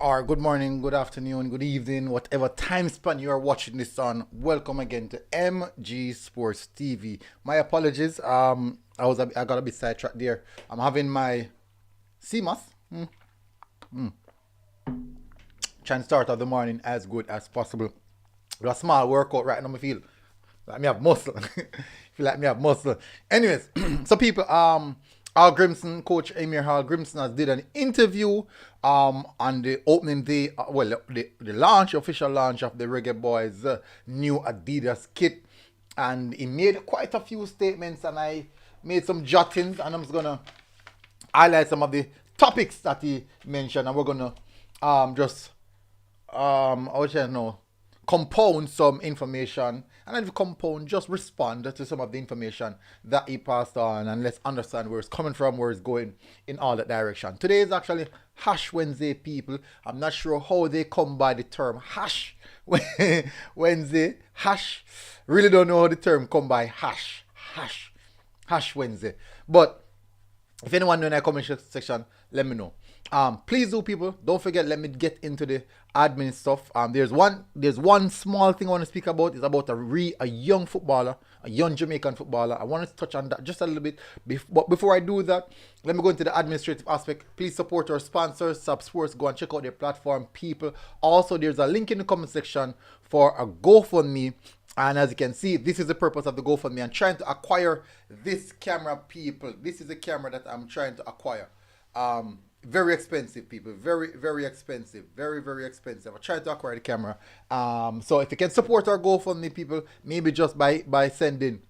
or good morning, good afternoon, good evening, whatever time span you are watching this on. Welcome again to MG Sports TV. My apologies. I got a bit sidetracked there. I'm having my CMOS. Trying to start out the morning as good as possible. Do a small workout right now. I feel like me have muscle. Feel like me have muscle. Anyways, so people, Grimson, Coach Heimir Hallgrimsson has did an interview on the opening day, the official launch of the Reggae Boyz new Adidas kit, and he made quite a few statements, and I made some jottings, and I'm just gonna highlight some of the topics that he mentioned, and we're gonna just I would say no, compound some information, and if you compound, just respond to some of the information that he passed on, and let's understand where it's coming from, where it's going in all that direction. Today is actually Hash Wednesday, people. I'm not sure how they come by the term Hash Wednesday. Hash. Really don't know how the term come by Hash Wednesday. But if anyone know in the comment section, let me know. Please do, people. Don't forget. Let me get into the admin stuff. There's one small thing I want to speak about. It's about a young footballer, a young Jamaican footballer. I want to touch on that just a little bit. But before I do that, let me go into the administrative aspect. Please support our sponsors, Sub Sports. Go and check out their platform, people. Also, there's a link in the comment section for a GoFundMe. And as you can see, this is the purpose of the GoFundMe. I'm trying to acquire this camera, people. This is the camera that I'm trying to acquire. Very expensive, people. Very expensive. Very expensive. I tried to acquire the camera. So if you can support our GoFundMe, people, maybe just by sending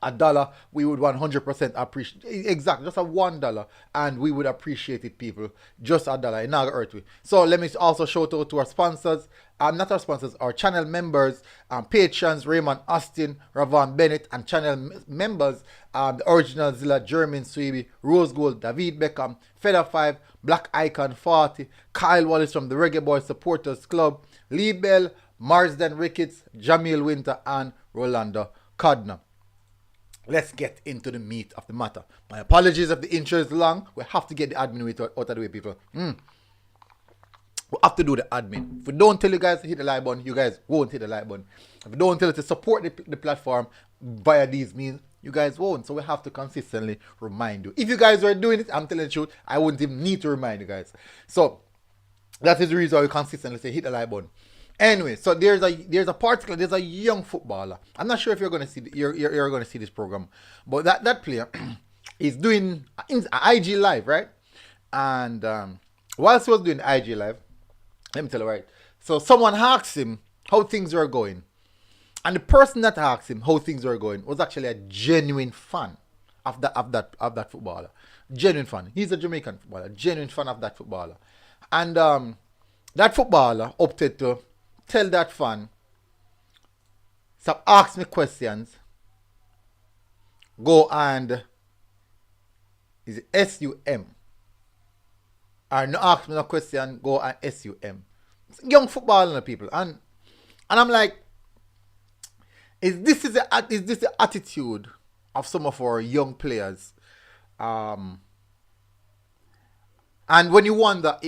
$1, we would 100% appreciate. Exactly, just a $1, and we would appreciate it, people. Just $1, not hurt we. So let me also shout out to our sponsors. Not our sponsors, our channel members, patrons, Raymond Austin, Ravan Bennett, and channel members, the original Zilla, Jermaine Sweeby, Rose Gold, David Beckham, Feather 5, Black Icon 40, Kyle Wallace from the Reggae Boyz Supporters Club, Lee Bell, Marsden Ricketts, Jamil Winter, and Rolando Codner. Let's get into the meat of the matter. My apologies if the intro is long. We have to get the admin out of the way, people. We have to do the admin. If we don't tell you guys to hit the like button, you guys won't hit the like button. If we don't tell you to support the platform via these means, you guys won't. So we have to consistently remind you. If you guys were doing it, I'm telling the truth, I wouldn't even need to remind you guys. So that is the reason why we consistently say hit the like button. Anyway, so there's a young footballer. I'm not sure if you're gonna see you're gonna see this program, but that player is doing an IG live, right? And whilst he was doing IG live, let me tell you, right? So someone asked him how things were going, and the person that asked him how things were going was actually a genuine fan of that footballer. Genuine fan. He's a Jamaican footballer. Genuine fan of that footballer, and that footballer opted to tell that fan, stop asking me questions. Go and is it SUM? Or no ask me no question, go and SUM. Young footballer people. And I'm like, is this the attitude of some of our young players? And when you wonder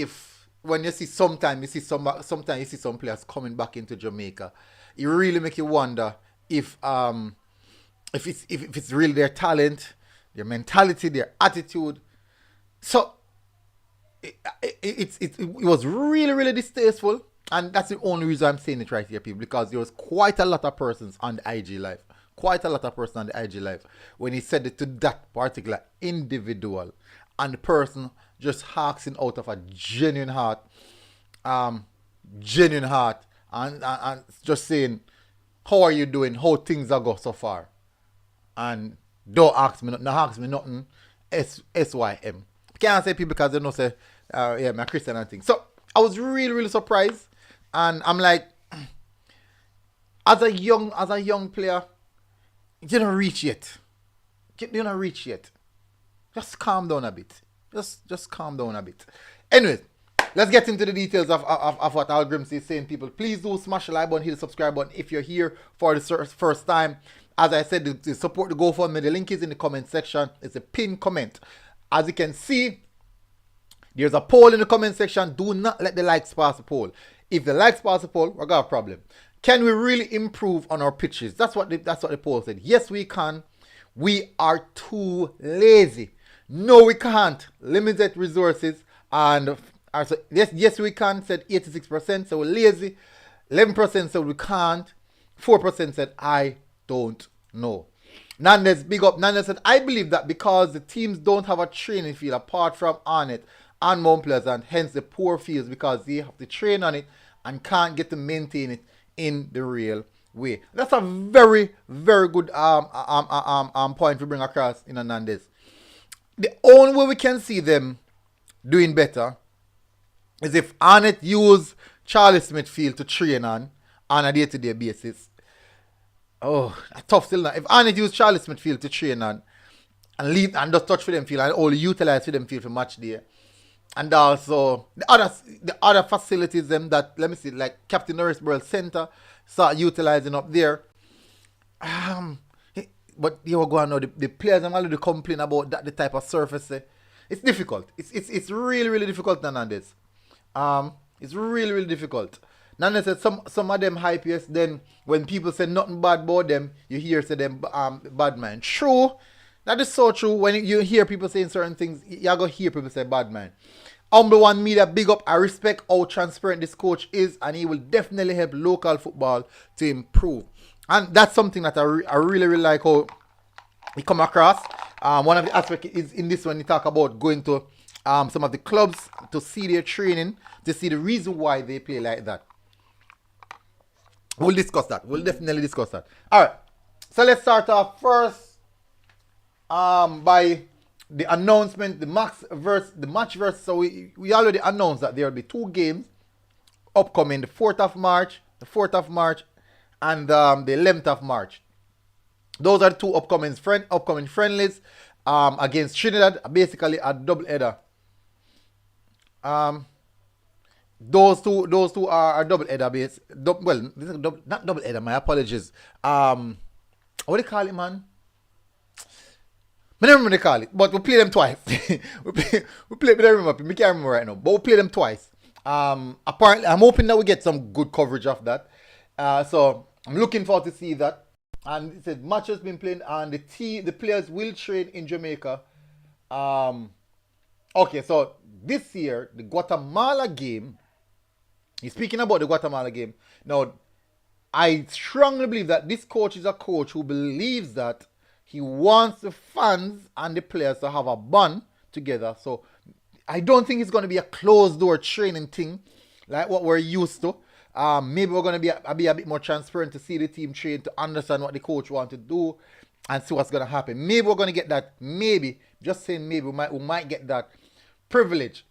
when you see sometimes you see some players coming back into Jamaica, it really make you wonder if it's really their talent, their mentality, their attitude. So it was really distasteful, and that's the only reason I'm saying it right here, people, because there was quite a lot of persons on the IG live, when he said it to that particular individual, and the person just asking out of a genuine heart, and just saying, how are you doing? How things are go so far? And don't ask me nothing. SYM. Can't say people because they know say, yeah, I'm a Christian and things. So I was really surprised, and I'm like, as a young player, you don't reach yet. Just calm down a bit. Just calm down a bit. Anyways, let's get into the details of what Hallgrimsson is saying, people. Please do smash the like button, hit the subscribe button if you're here for the first time. As I said, to support the GoFundMe, the link is in the comment section. It's a pinned comment. As you can see, There's a poll in the comment section. Do not let the likes pass the poll. If the likes pass the poll, we got a problem. Can we really improve on our pitches? That's what the poll said. Yes, we can. We are too lazy. No, we can't. Limited resources. And so yes, we can, said 86%, so we're lazy. 11% said we can't. 4% said, I don't know. Nandes, big up. Nandes said, I believe that because the teams don't have a training field apart from Arnett and Mount Pleasant, hence the poor fields, because they have to train on it and can't get to maintain it in the real way. That's a very, very good point to bring across in Nandes. The only way we can see them doing better is if Arnett use Charlie Smith Field to train on a day-to-day basis. Oh, tough still now. If Arnett use Charlie Smith Field to train on and leave and just touch for them field and only utilize for them field for match day. And also the other facilities them that, let me see, like Captain Norrisborough Center start utilizing up there. But you were going to know the players I'm already complain about that the type of surface. It's difficult. It's really, really difficult, Nandes. It's really, really difficult. Nandes said some of them hype, yes, then when people say nothing bad about them, you hear say them bad man. True. That is so true. When you hear people saying certain things, you're going to hear people say bad man. Humble One Media, big up. I respect how transparent this coach is, and he will definitely help local football to improve. And that's something that I really, really like how he come across. One of the aspects is in this one, he talk about going to some of the clubs to see their training, to see the reason why they play like that. We'll discuss that. We'll definitely discuss that. All right. So let's start off first by the announcement, the match verse. So we already announced that there will be 2 games upcoming, the 4th of March, and the 11th of March. Those are the 2 upcoming friendlies against Trinidad, basically a double header. Those two are a double header base. Not double header. My apologies. What do you call it, man? I don't remember what they call it, but we play them twice. we play. I can't remember right now, but we play them twice. Apparently, I'm hoping that we get some good coverage of that. So I'm looking forward to see that. And it said match has been played, and the players will train in Jamaica. Okay, so this year the Guatemala game. He's speaking about the Guatemala game. Now, I strongly believe that this coach is a coach who believes that he wants the fans and the players to have a bond together. So I don't think it's going to be a closed door training thing like what we're used to. Maybe we're going to be a bit more transparent to see the team train, to understand what the coach wants to do and see what's going to happen. Maybe we're going to get that. Maybe, just saying maybe, we might get that privilege.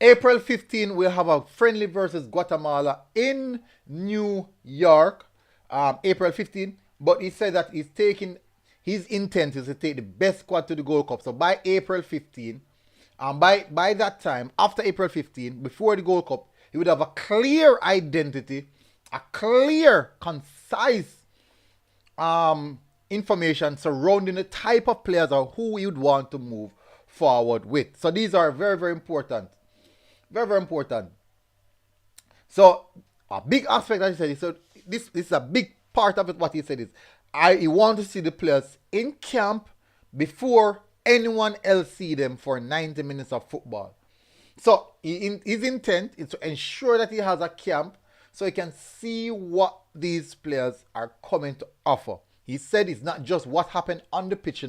April 15, we'll have a friendly versus Guatemala in New York. April 15. But he said that his intent is to take the best squad to the Gold Cup. So by April 15, by that time, after April 15, before the Gold Cup, he would have a clear identity, a clear, concise information surrounding the type of players or who he would want to move forward with. So these are very, very important. Very, very important. So a big aspect that he said, so this is a big part of it. What he said is, he want to see the players in camp before anyone else see them for 90 minutes of football. So his intent is to ensure that he has a camp so he can see what these players are coming to offer. He said it's not just what happened on the pitch,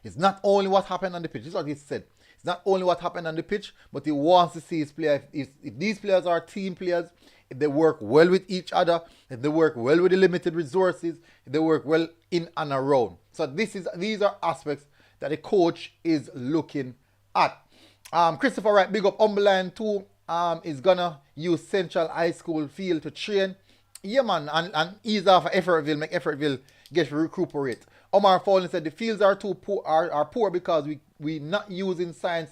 It's not only what happened on the pitch. This is what he said. It's not only what happened on the pitch, but he wants to see his players. If these players are team players, if they work well with each other, if they work well with the limited resources, if they work well in and around. So these are aspects that the coach is looking at. Christopher Wright, big up. Umberline 2 is gonna use Central High School field to train. Yeah, man, and ease off Effortville, make Effortville get recuperate. Omar Fowling said the fields are too poor, are poor because we not using science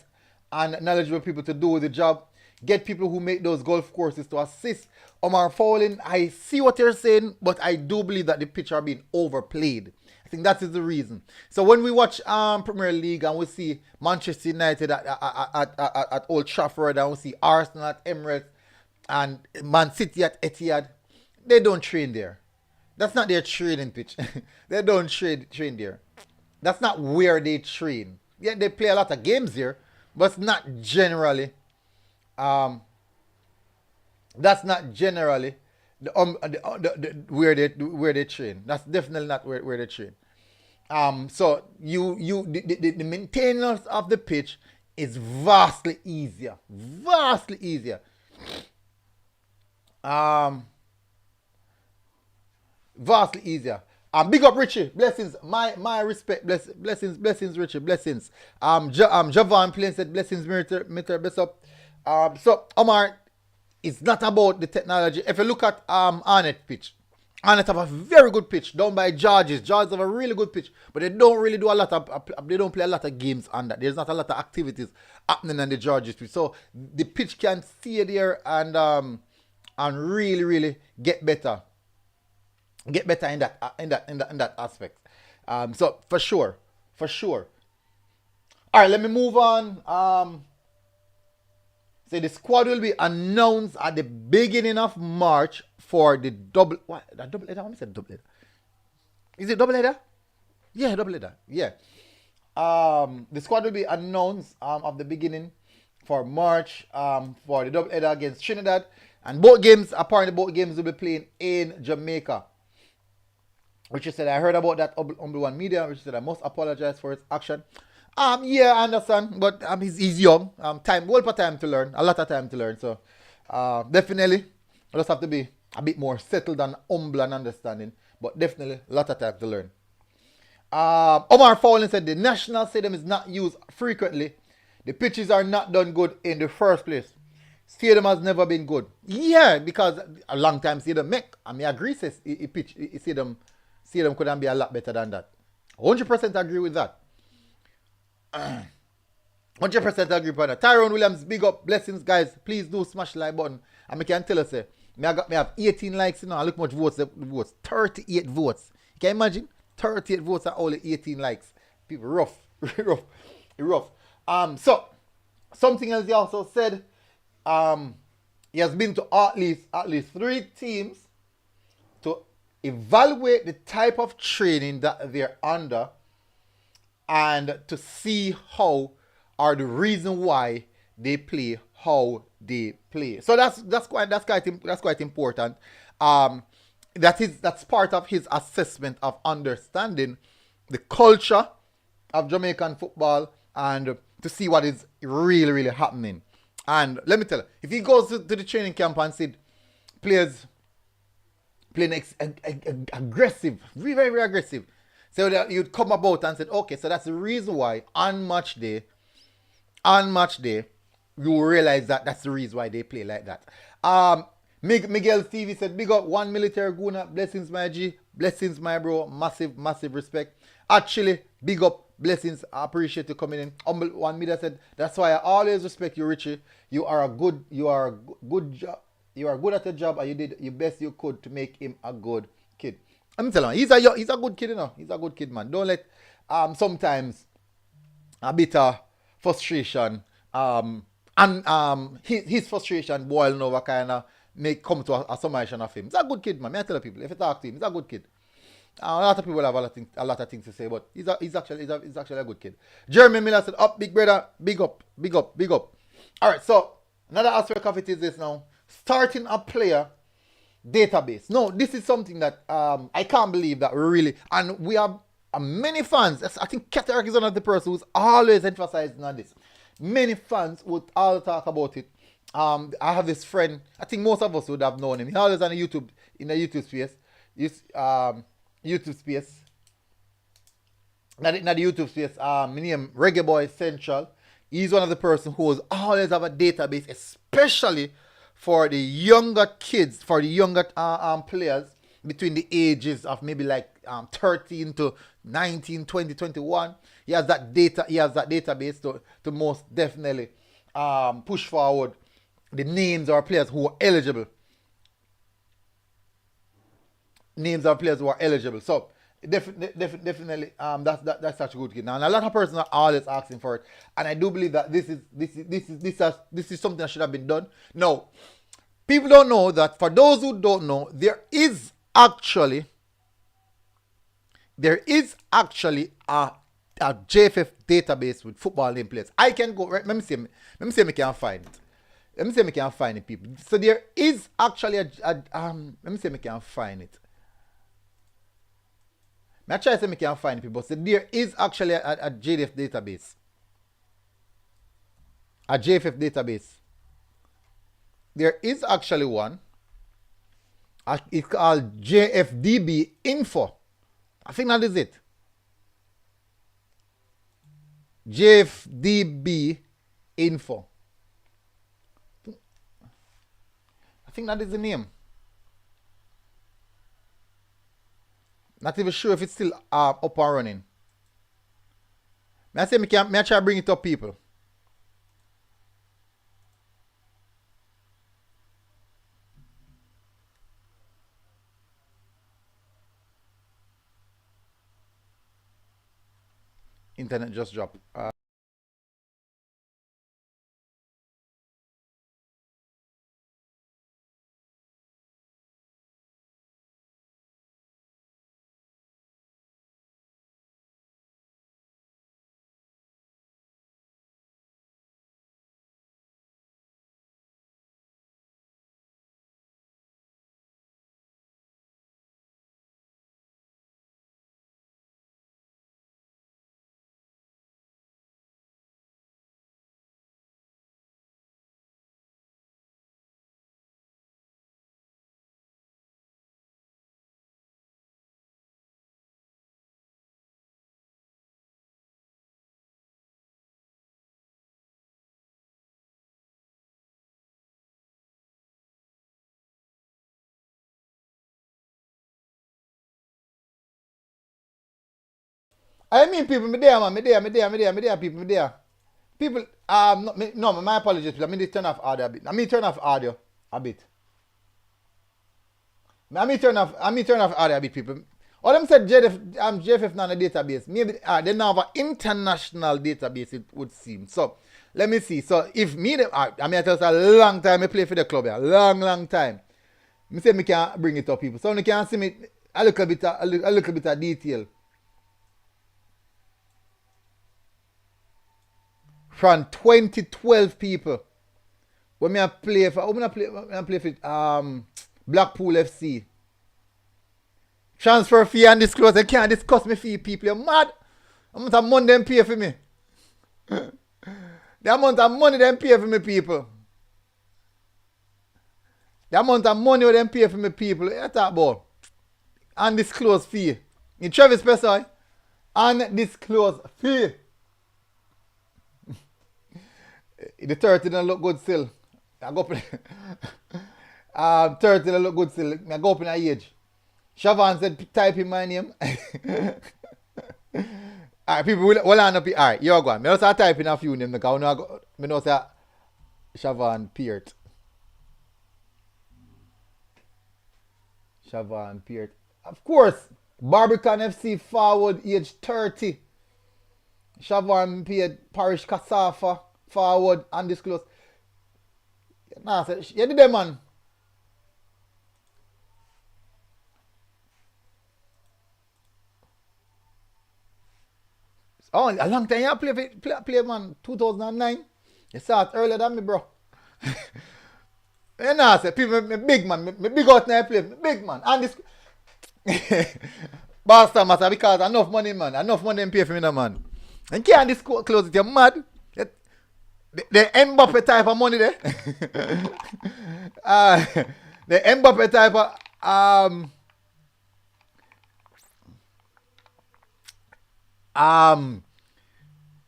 and knowledgeable people to do the job. get people who make those golf courses to assist. Omar Fowling, I see what you're saying, but I do believe that the pitch are being overplayed. I think that is the reason. So when we watch Premier League and we see Manchester United at Old Trafford and we see Arsenal at Emirates and Man City at Etihad, they don't train there. That's not their training pitch. They don't train there. That's not where they train. Yeah, they play a lot of games here, but it's not generally. That's not generally where they train. That's definitely not where they train. So the maintenance of the pitch is vastly easier. Vastly easier. Vastly easier. Big up Richie, blessings. My respect, blessings, Richie, blessings. Javan Plain said blessings, Mitter, bless up. So Omar, it's not about the technology. If you look at Arnett pitch, Arnett have a very good pitch down by Georges. Georges have a really good pitch, but they don't really do a lot of. They don't play a lot of games on that. There's not a lot of activities happening on the Georges pitch, so the pitch can stay there and really get better. Get better in that aspect. So for sure. All right, let me move on. So the squad will be announced at the beginning of March for the double. What? The double header? What said double header? Is it double header? Yeah, double header. Yeah. The squad will be announced of the beginning for March for the double header against Trinidad, and both games will be playing in Jamaica. Richard said, I heard about that on One Media. Richard said, I must apologize for his action. Yeah, I understand, but he's young. Time to learn. A lot of time to learn. So, definitely, I just have to be a bit more settled and humble and understanding. But definitely, a lot of time to learn. Omar Fowling said, the national stadium is not used frequently. The pitches are not done good in the first place. Stadium has never been good. Yeah, because a long time stadium make. I mean, I agree, says stadium couldn't be a lot better than that. 100% agree with that. 100% agree with that. Tyrone Williams, big up, blessings, guys. Please do smash the like button. And I can tell us, me have 18 likes, and look much votes. 38 votes. You can imagine? 38 votes and only 18 likes. People rough. rough. So, something else he also said, he has been to at least 3 teams to evaluate the type of training that they're under and to see how or the reason why they play how they play. So that's quite important. That's part of his assessment of understanding the culture of Jamaican football and to see what is really happening. And let me tell you, if he goes to the training camp and see players playing aggressive, very aggressive, so that you'd come about and said, okay, so that's the reason why on match day, you realize that that's the reason why they play like that. Miguel Stevie said, big up one military guna, blessings my G, blessings my bro, massive respect. Actually, big up, blessings, I appreciate you coming in. Humble One Media said, that's why I always respect you, Richie. You are good at your job and you did your best you could to make him a good kid. I'm telling you, he's a good kid, you know. He's a good kid, man. Don't let sometimes a bit of frustration and his frustration boiling over kind of make come to a summation of him. He's a good kid, man. I tell people, if you talk to him, he's a good kid. A lot of people have a lot of things to say, but he's actually a good kid. Jeremy Miller said, up, big brother, big up. All right, so another aspect of it is this now. Starting a player database. No, this is something that I can't believe that we really, and we have many fans. I think Katarek is one of the person who's always emphasizing on this. Many fans would all talk about it. I have this friend, I think most of us would have known him. He always on the YouTube space. YouTube space. Not the YouTube space. My name Reggae Boyz Central. He's one of the person who always have a database, especially for the younger kids, for the younger players between the ages of maybe like 13 to 19, 20, 21. He has that database to most definitely push forward the names of players who are eligible. Names of players who are eligible. So definitely, that's such a good kid. Now, and a lot of persons are always asking for it, and I do believe that this is something that should have been done. No, people don't know that. For those who don't know, there is actually a JFF database with football name players. I can go right. Let me see if I can find it. Let me see if I can find it, people. So there is actually let me see if I can find it. I try to see if I can find it, people. So there is actually a JFF database. A JFF database. There is actually one. It's called JFDB Info. I think that is it. JFDB Info. I think that is the name. Not even sure if it's still up and running. May I say may I try to bring it up, people? Internet just dropped. I mean, people, me there, man. Me there, people, me there. People, no, my apologies. Let me turn off audio a bit. Let me turn off audio a bit. Let me turn off audio a bit, people. All them said JFF not a database. Maybe they now have an international database, it would seem. So, let me see. So, if me, I mean, I tell you, a long time I play for the club here. Long time. Me say me can bring it up, people. So, you can see me a little bit of detail. From 2012, people. When I play for Blackpool FC. Transfer fee and disclose. They can't discuss me fee, people. You're mad. How much of money them pay for me? The amount of money them pay for me, people. The amount of money them pay for me, people. You talk about undisclosed fee. In Travis Pessoy, undisclosed fee. The 30 don't look good still. I go up 30 don't look good still. I go up in a age. Shavan said type in my name. Alright, people will end up here. Alright, you're going. I also type in a few names because I know say Shavan Peart. Shavan Peart. Of course, Barbican FC forward age 30. Shavan Peart, Parish Kasafa. Forward, undisclosed. Nah, you did that, man. Oh, a long time you play, man. 2009. You start earlier than me, bro. You know, say people, me big man, me big out now play, me big man. And this Boston matter because enough money, man. Enough money them pay for me, man. And can't disclose it, you're mad. The Mbappe type of money there. The Mbappe type of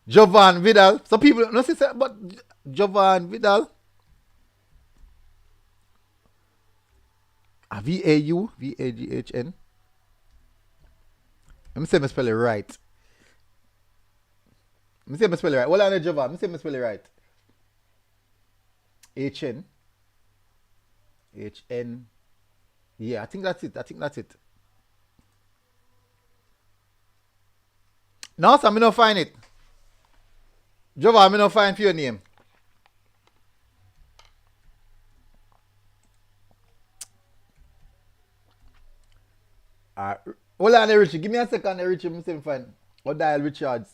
Jovan Vidal. Some people don't say but Jovan Vidal. Vaghn. Let me say I spell it right. Let me say I spell it right. Hold on, Jovan. Let me say I spell it right. HN. HN. Yeah, I think that's it. I think that's it. No, sir, me no find it. Jovan, me no find for your name. Hold on, Richie. Give me a second, Richie. Me say find. Or dial Richards.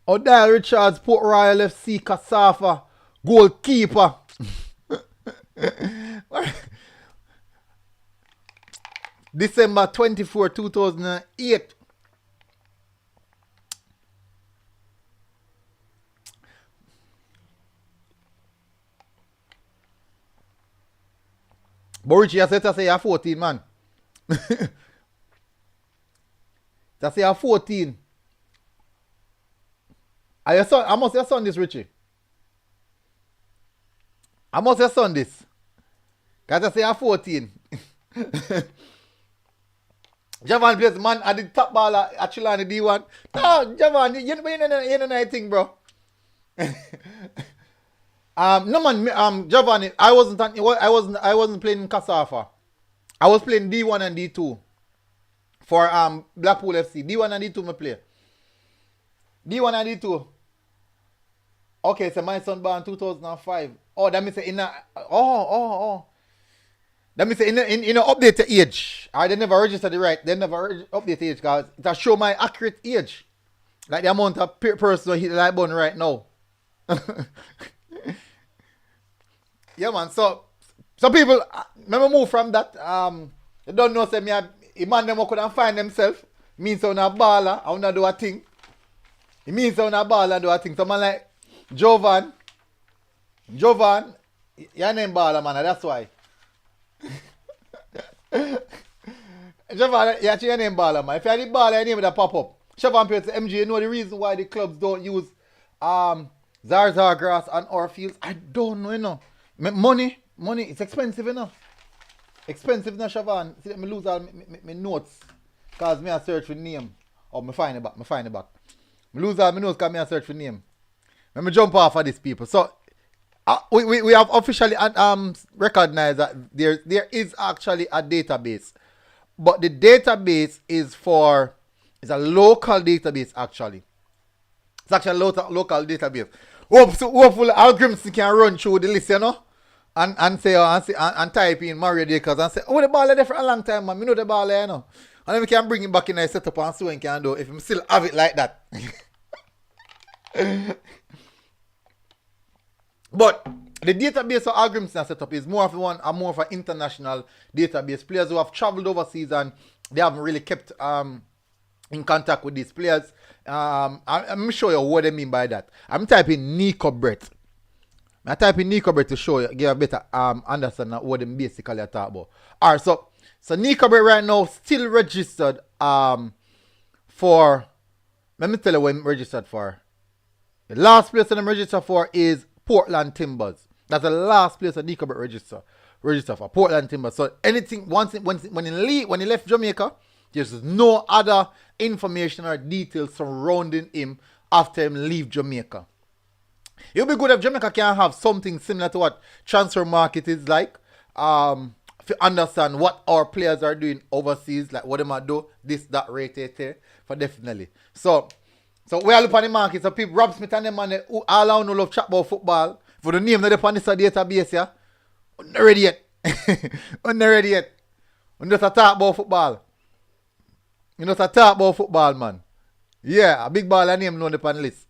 Or dial Richards, Port Royal FC, Kasafa, goalkeeper. December 24, 2008. But Richie, I said to say you're 14, man. Just say you're 14. Are your son, I must your son this, Richie. I must your son this. Because I say you're 14. Javan plays man at the top baller actually on the D1. No, Javan, you know anything, bro. No man, Javan, I wasn't playing in Kasafa. I was playing D1 and D2 for Blackpool FC. D1 and D2 me play. D1 and D2. Okay, so my son born 2005. Oh, that means in a That means in update the age. They never register the right. They never update the age because it show my accurate age. Like the amount of person who hit the light button right now. Yeah, man. So people, remember move from that. They don't know say me a man them couldn't find themselves. Means on a baller, I wanna do a thing. It means on a baller do a thing. So man like Jovan, your name baller man, that's why. Jovan, you actually your name baller man. If you had the baller, your name would pop up. Jovan plays to MG, you know the reason why the clubs don't use Zarzar grass on our fields? I don't know, you know. Money, it's expensive, you know. Expensive, no, Jovan. See, let me lose all my notes. Because me I search for name. Oh, me find it back. Me lose all my notes because me I search for name. Let me jump off of these people. So, we have officially recognized that there is actually a database. But the database is a local database actually. It's actually a local database. Hopefully Hallgrimsson can run through the list, you know? And say and type in Mario Dakers and say, oh, the ball there for a long time, man. Me know the ball there, you know. And then we can bring him back in the setup and so he can do if we still have it like that. But the database of Hallgrimsson setup is more of an international database. Players who have traveled overseas and they haven't really kept in contact with these players. I'm show you what I mean by that. I'm typing Nico Brett. I type in Nico Brett to show you, give a better understanding of what them basically are talking about. Alright, so Nico Brett right now still registered for, let me tell you what I'm registered for. The last place that I'm registered for is Portland Timbers. That's the last place that Nico Brett register for, Portland Timbers. So anything when he left Jamaica, there's no other information or details surrounding him after him leave Jamaica. It would be good if Jamaica can have something similar to what transfer market is like. To understand what our players are doing overseas, like what they might do, this, that, rate, for definitely. So we are looking at the market. So people, Rob Smith and them man, who all I know love chat about football. For the name that they on this database, yeah, we're not ready yet. We're not ready yet. We just talk about football. You know, talk about football, man. Yeah, a big ball and name on the panelist.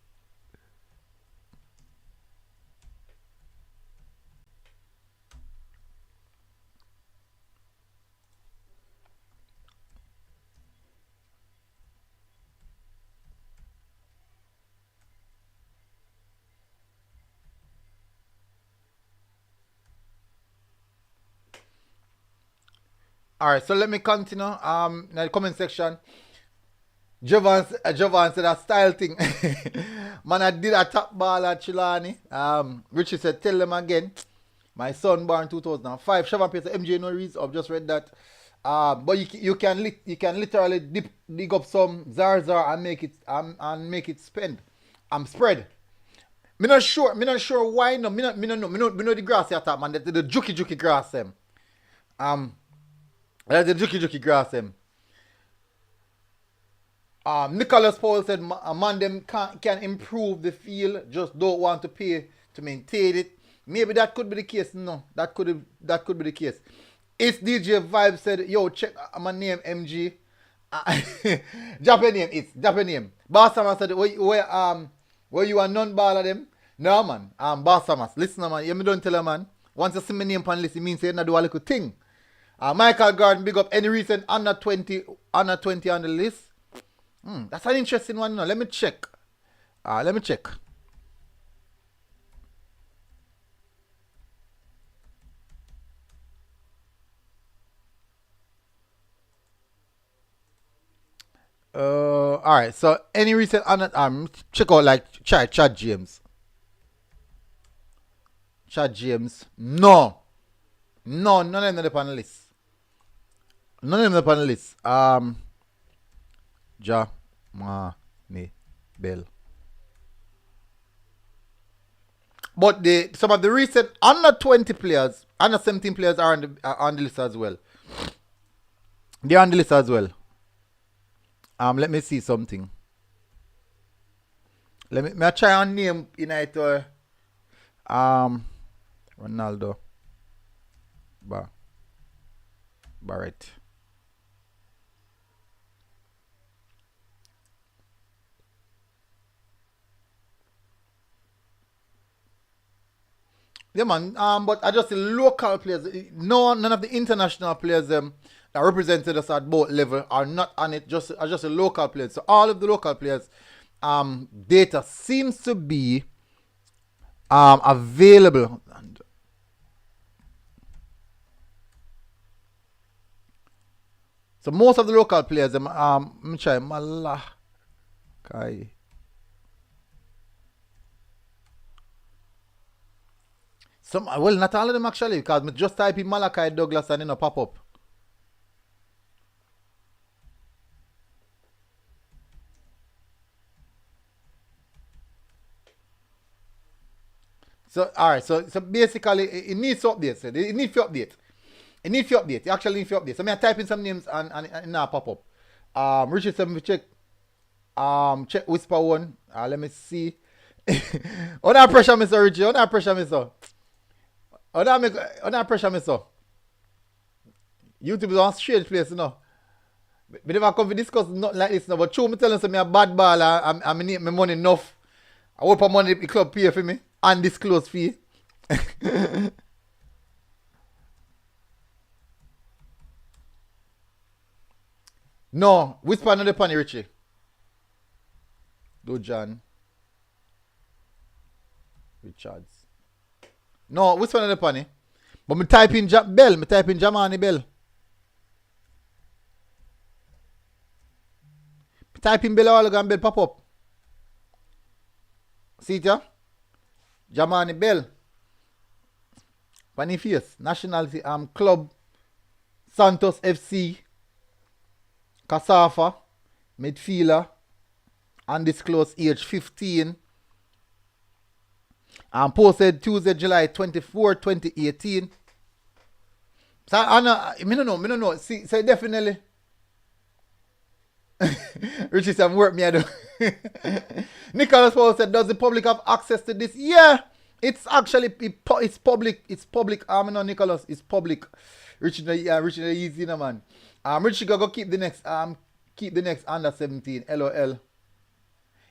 Alright, so let me continue. In the comment section. Jovan said a style thing. Man, I did a top ball at Chilani. Richie said, tell them again. My son born 2005. Shavan plays MJ no reads. I've just read that. But you can literally dig up some zar and make it spread. Me not sure why no. Me know the grass you talk, man. The juki grass them. Um, the juki grass them. Nicholas Paul said a man them can improve the field, just don't want to pay to maintain it. Maybe that could be the case. No, that could be the case. It's DJ Vibe said, yo, check my name MG. Japan name, it's Japan name. Bassamas said, where you are non-baller them? No man, Bassamas. Listen man, you me don't tell her man. Once you see my name on list, it means you not do a little thing. Michael Garden, big up any recent under 20 on the list. That's an interesting one. No, let me check. Let me check. All right. So any recent check out like Chad James. Chad James. No, none of them are the panelists. None of them are the panelists. Jamani Bell. But some of the recent under 20 players, under 17 players are on the list as well. They're on the list as well. Let me see something. Let me try and name United. Ronaldo. Barrett. Yeah, man. But I just the local players. No, none of the international players that represented us at both level are not on it. Just the local players. So all of the local players, data seems to be available. So most of the local players, let me try Malakai. Well, not all of them actually, because I just type in Malachi Douglas and it pop up. So alright, so basically it needs to update. So it needs to update. It needs to update. It actually needs to update. So I type in some names and it now pop up. Richard said me check Whisper one. Let me see. On that pressure me so Richie. On that pressure me so. On that pressure me so. YouTube is on strange place, you know. We never come to discuss nothing like this, no. But true, me telling you, me a bad baller. I need my money enough. I hope my money the club pay for me. Undisclosed fee. No, whisper another penny, Richie. Do John Richards. No, whisper another penny. But me type in Bell. Me type in Jamani Bell. Me type in Bell all and Bell pop up. See it ya? Jamani Bell. Funny face. Nationality club. Santos FC. Kasafa. Midfielder. Undisclosed age 15. Posted Tuesday, July 24, 2018. So I don't know. See, so definitely. Richie said, work me I do. Nicholas Paul said, does the public have access to this? Yeah, it's actually it's public. It's public. No, Nicholas, it's public. Richie, easy, no man. Richie go keep the next under 17. LOL.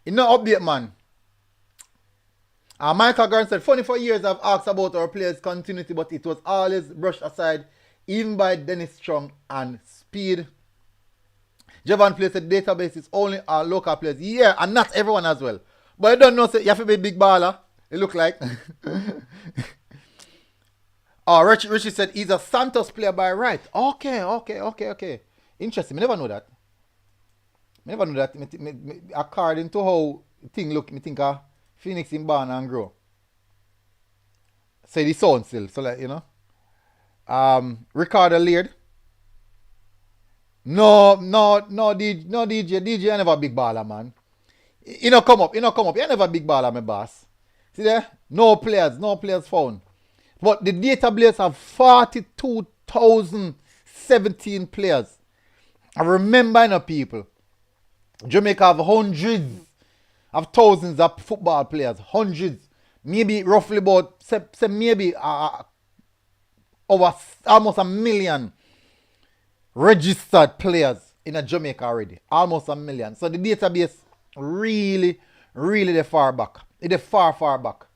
In no update, man. Michael Garn said, funny for years I've asked about our players' continuity, but it was always brushed aside, even by Dennis Strong and Speed. Javon plays the database is only our local players. Yeah, and not everyone as well. But I don't know, so you have to be a big baller. It look like. Richie said he's a Santos player by right. Okay. Interesting. I never know that. According to how thing look, I think Phoenix in born and grow. Say the sound still. So like, you know. Ricardo Laird. DJ, I never a big baller, man. You know come up. You never a big baller, my boss. See there? No players found. But the database have 42,017 players. I remember, people, Jamaica have hundreds of thousands of football players. Hundreds. Maybe roughly about, say maybe over almost a million registered players in a Jamaica already. Almost a million. So the database really the far back. It's far back.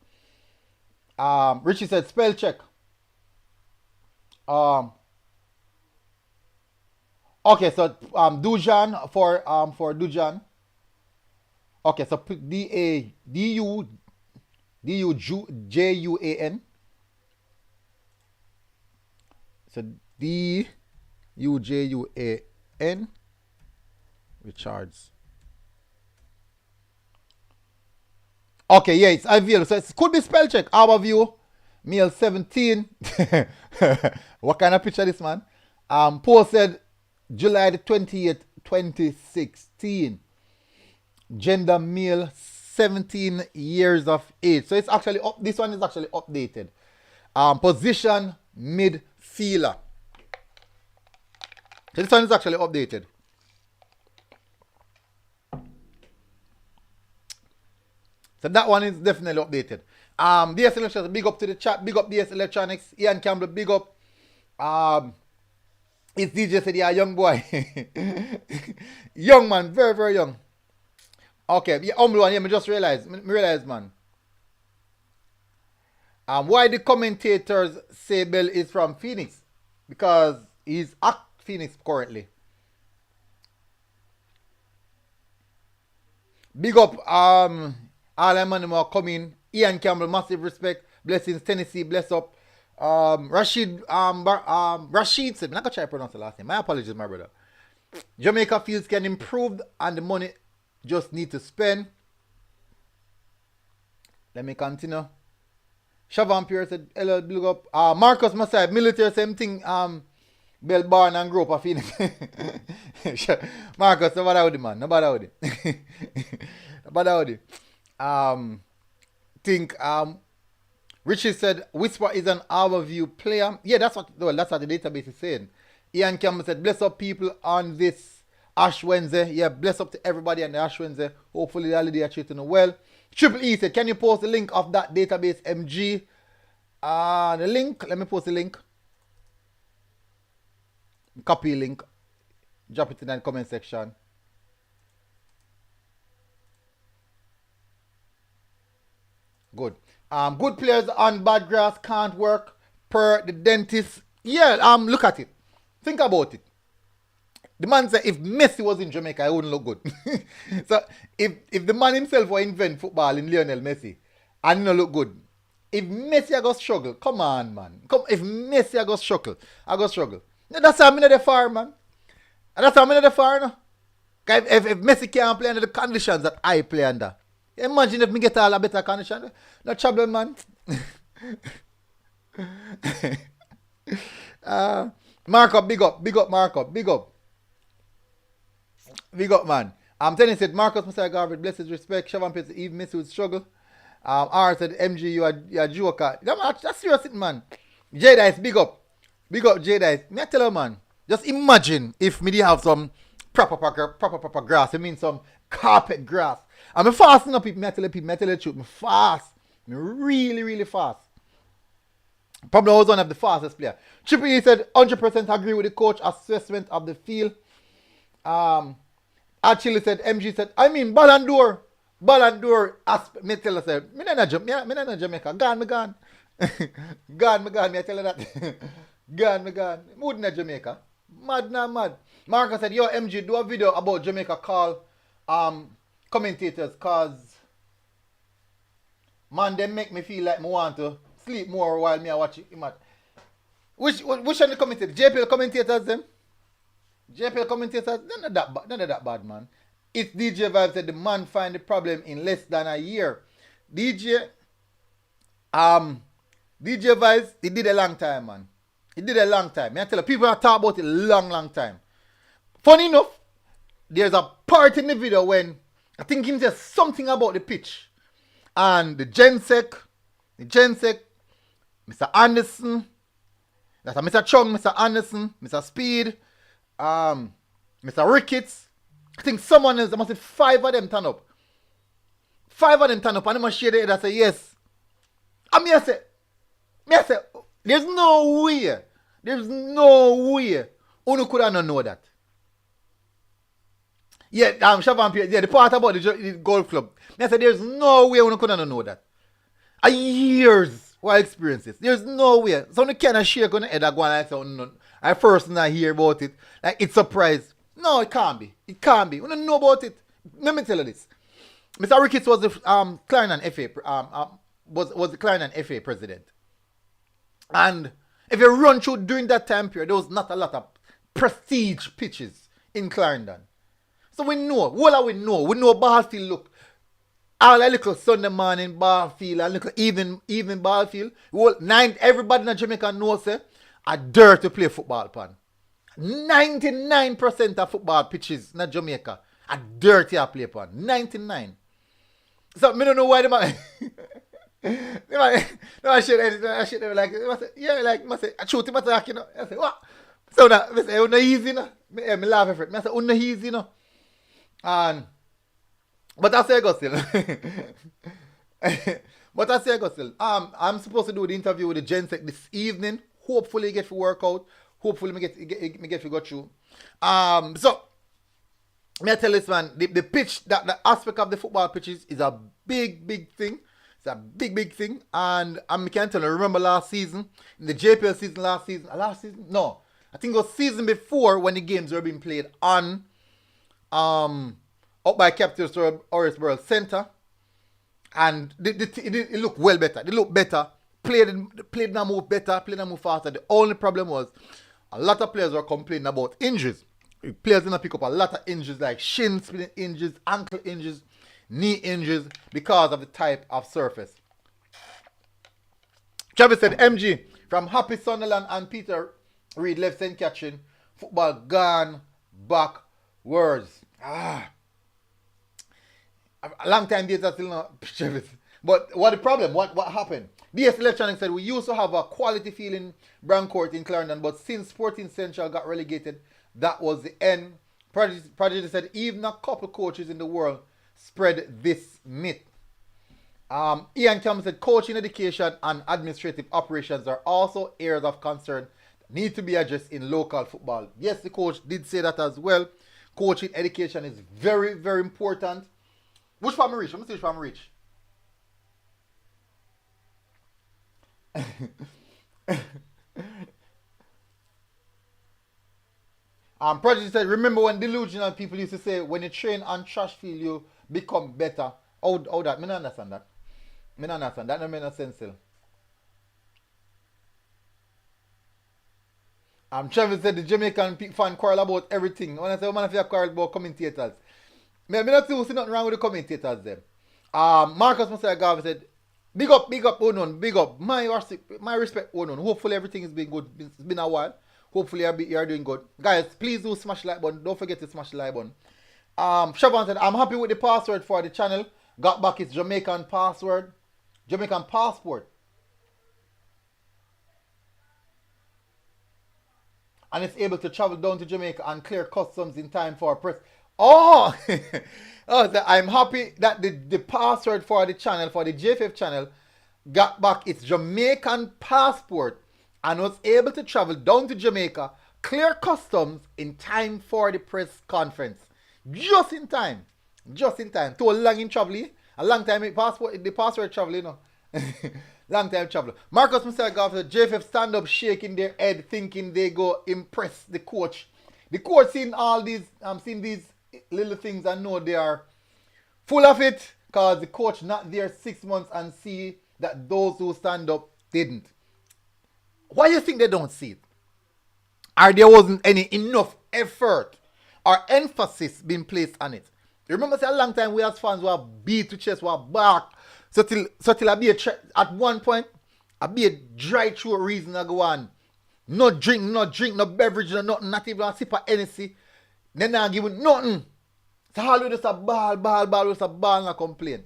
Richie said spell check. Okay, so Dujan for Dujan. Okay, so put Dujuan. So Dujuan Richards. Okay, yeah, it's IVL. So it could be spell check. Our view, male 17. What kind of picture this, man? Posted July the 28th, 2016. Gender male, 17 years of age. So it's actually up. This one is actually updated. Position midfielder. So this one is actually updated. So that one is definitely updated. DS Electronics, big up to the chat. Big up DS Electronics. Ian Campbell, big up. It's DJ said, yeah, young boy. Young man, very young. Okay, yeah, humble one, yeah, me just realized, man. Why the commentators say Bell is from Phoenix? Because he's at Phoenix currently. Big up, all the man who are coming. Ian Campbell, massive respect. Blessings, Tennessee, bless up. Rashid said, I'm not gonna try to pronounce the last name. My apologies, my brother. Jamaica fields can improve and the money just need to spend. Let me continue. Shavan Pierre said, hello, big up. Marcus Masai, military, same thing. Bell Barn and Group of Phoenix. Marcus, no bother with it, man. No bother with it. No bother with it. Richie said, Whisper is an overview player. Yeah, that's what the database is saying. Ian Campbell said, bless up people on this Ash Wednesday. Yeah, bless up to everybody on the Ash Wednesday. Hopefully the holiday are treating well. Triple E said, can you post the link of that database MG? The link, let me post the link. Copy link. Drop it in the comment section. Good. Good players on bad grass can't work per the dentist. Yeah, look at it. Think about it. The man said if Messi was in Jamaica, it wouldn't look good. So if the man himself will invent football in Lionel Messi and it look good. If Messi I go struggle, come on, man. If Messi I go struggle. That's how I'm in the far, man. That's how I'm in the far, no? If Messi can't play under the conditions that I play under. Imagine if me get all a better condition. No trouble, man. Mark big up, Mark big up, man. I'm telling you, said Marcus Messiah Garvey, bless his respect. Shavan Pitts, even Messi would struggle. R said, MG, you're a joker. That's serious, man. J-Dice, big up, J-Dice. Me I tell you, man, just imagine if me have some proper grass. I mean, some carpet grass. I'm fasting up, people. Me I tell you the truth. I'm fast. I'm really fast. Probably I was one of the fastest player. Triple E said 100% agree with the coach assessment of the field. Actually said MG said I mean Ballon d'Or me tell you said me not Jamaica. Gone. Me I tell you that. Gone. Mood in Jamaica. Mad. Marcus said, yo MG do a video about Jamaica call commentators cause man they make me feel like me want to sleep more while me I watch it. Which one the commentators? JPL commentators them? JPL commentators? None of that bad, man. It's DJ Vibe said the man find the problem in less than a year. DJ Vibes, he did a long time, man. He did a long time. I tell you, people are talking about it long time. Funny enough, there's a part in the video when I think him says something about the pitch. And the Gensec, Mr. Anderson, that's a Mr. Chung, Mr. Anderson, Mr. Speed, Mr. Ricketts. I think someone else, there must be 5 of them turn up. 5 of them turn up and they must share the head and say yes. And me I say, there's no way Uno could have not know that. Yeah, Shavan Pierre, yeah, the part about the golf club. I said, there's no way Uno could have not know that. And years of experiences. There's no way. So you cannot shake on the head and go and say, no, I first not hear about it. Like, it's surprise. No, it can't be. It can't be. We don't know about it. Let me tell you this. Mr. Ricketts was the Clarendon FA was the Clarendon FA president. And if you run through during that time period, there was not a lot of prestige pitches in Clarendon. So we know. What we know? We know Ballfield look. All a little Sunday morning Ballfield, a little evening Ballfield. Well, everybody in Jamaica knows a dirt to play football upon. 99% of football pitches in Jamaica are dirty to play upon. 99. So I don't know why they might I should like yeah, like must say I shoot him attack, you know. I say what? So that I say no easy, you know. Me laugh at it. I say no easy, you know. And but I say I go still. I'm supposed to do the interview with the Gensec this evening. Hopefully get to work out. Hopefully me get to go through. So me I tell this man, the pitch, that the aspect of the football pitches is a big thing. It's a big thing. And I can tell you, remember last season, in the JPL season last season? No. I think it was season before when the games were being played on up by Captain Orisborough Centre. And it looked well better. They looked better. Played now move better, played now move faster. The only problem was a lot of players were complaining about injuries. Players didn't pick up a lot of injuries like shin splitting injuries, ankle injuries, knee injuries because of the type of surface. Travis said, MG, from Happy Sunderland and Peter Reid left St. Catherine, football gone backwards. A long time days are still not Travis. But what the problem? What happened? DS Electronics said, we used to have a quality feeling Brancourt in Clarendon, but since Sporting Central got relegated, that was the end. Prodigy said, even a couple coaches in the world spread this myth. Ian Campbell said, coaching, education, and administrative operations are also areas of concern that need to be addressed in local football. Yes, the coach did say that as well. Coaching, education is very important. Which one reach? Let me see which one reach. Prodigy said, remember when delusional people used to say, when you train on trash field, you become better. Oh that? I don't understand that. That don't make no sense still. Travis said the Jamaican fan quarrel about everything. When I say, man, if you quarrel about commentators. I not see nothing wrong with the commentators then. Marcus Musaya said, big up, Onon, big up. My respect, Onon. Hopefully everything is been good. It's been a while. Hopefully you're doing good. Guys, please do smash the like button. Don't forget to smash the like button. Shaban said, I'm happy with the password for the channel. Got back its Jamaican passport. And it's able to travel down to Jamaica and clear customs in time for press. Oh! So I'm happy that the password for the channel, for the JFF channel, got back its Jamaican passport and was able to travel down to Jamaica, clear customs in time for the press conference. Just in time. Too long in travel. A long time the password travel, you know. Long time travel. Marcus Musagov said JFF stand up shaking their head thinking they go impress the coach. The coach seen all these, seen these little things and know they are full of it because the coach not there 6 months and see that those who stand up didn't. Why do you think they don't see it? Or there wasn't enough effort or emphasis being placed on it? You remember say a long time we as fans were beat to chest, were back. So till I be at one point, I be a dry throat reason I go on. No drink, no beverage, no nothing, not even a sip of anything. Then I give him nothing. So all we just a ball, we just a ball and complain.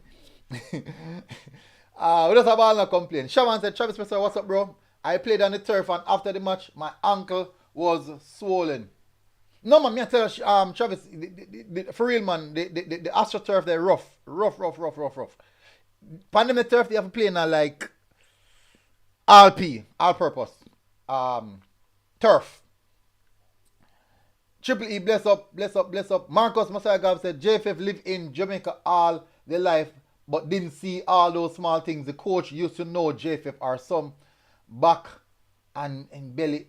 We just a ball and complain. Shaman said, Travis Spencer, what's up, bro? I played on the turf and after the match, my ankle was swollen. No, man, me I tell you, Travis, for real, man, the AstroTurf, they're rough. Pandemic turf, they have to play now like all purpose. Turf. Triple E, bless up. Marcus Masayagav said, JFF lived in Jamaica all their life, but didn't see all those small things. The coach used to know JFF are some back and belly.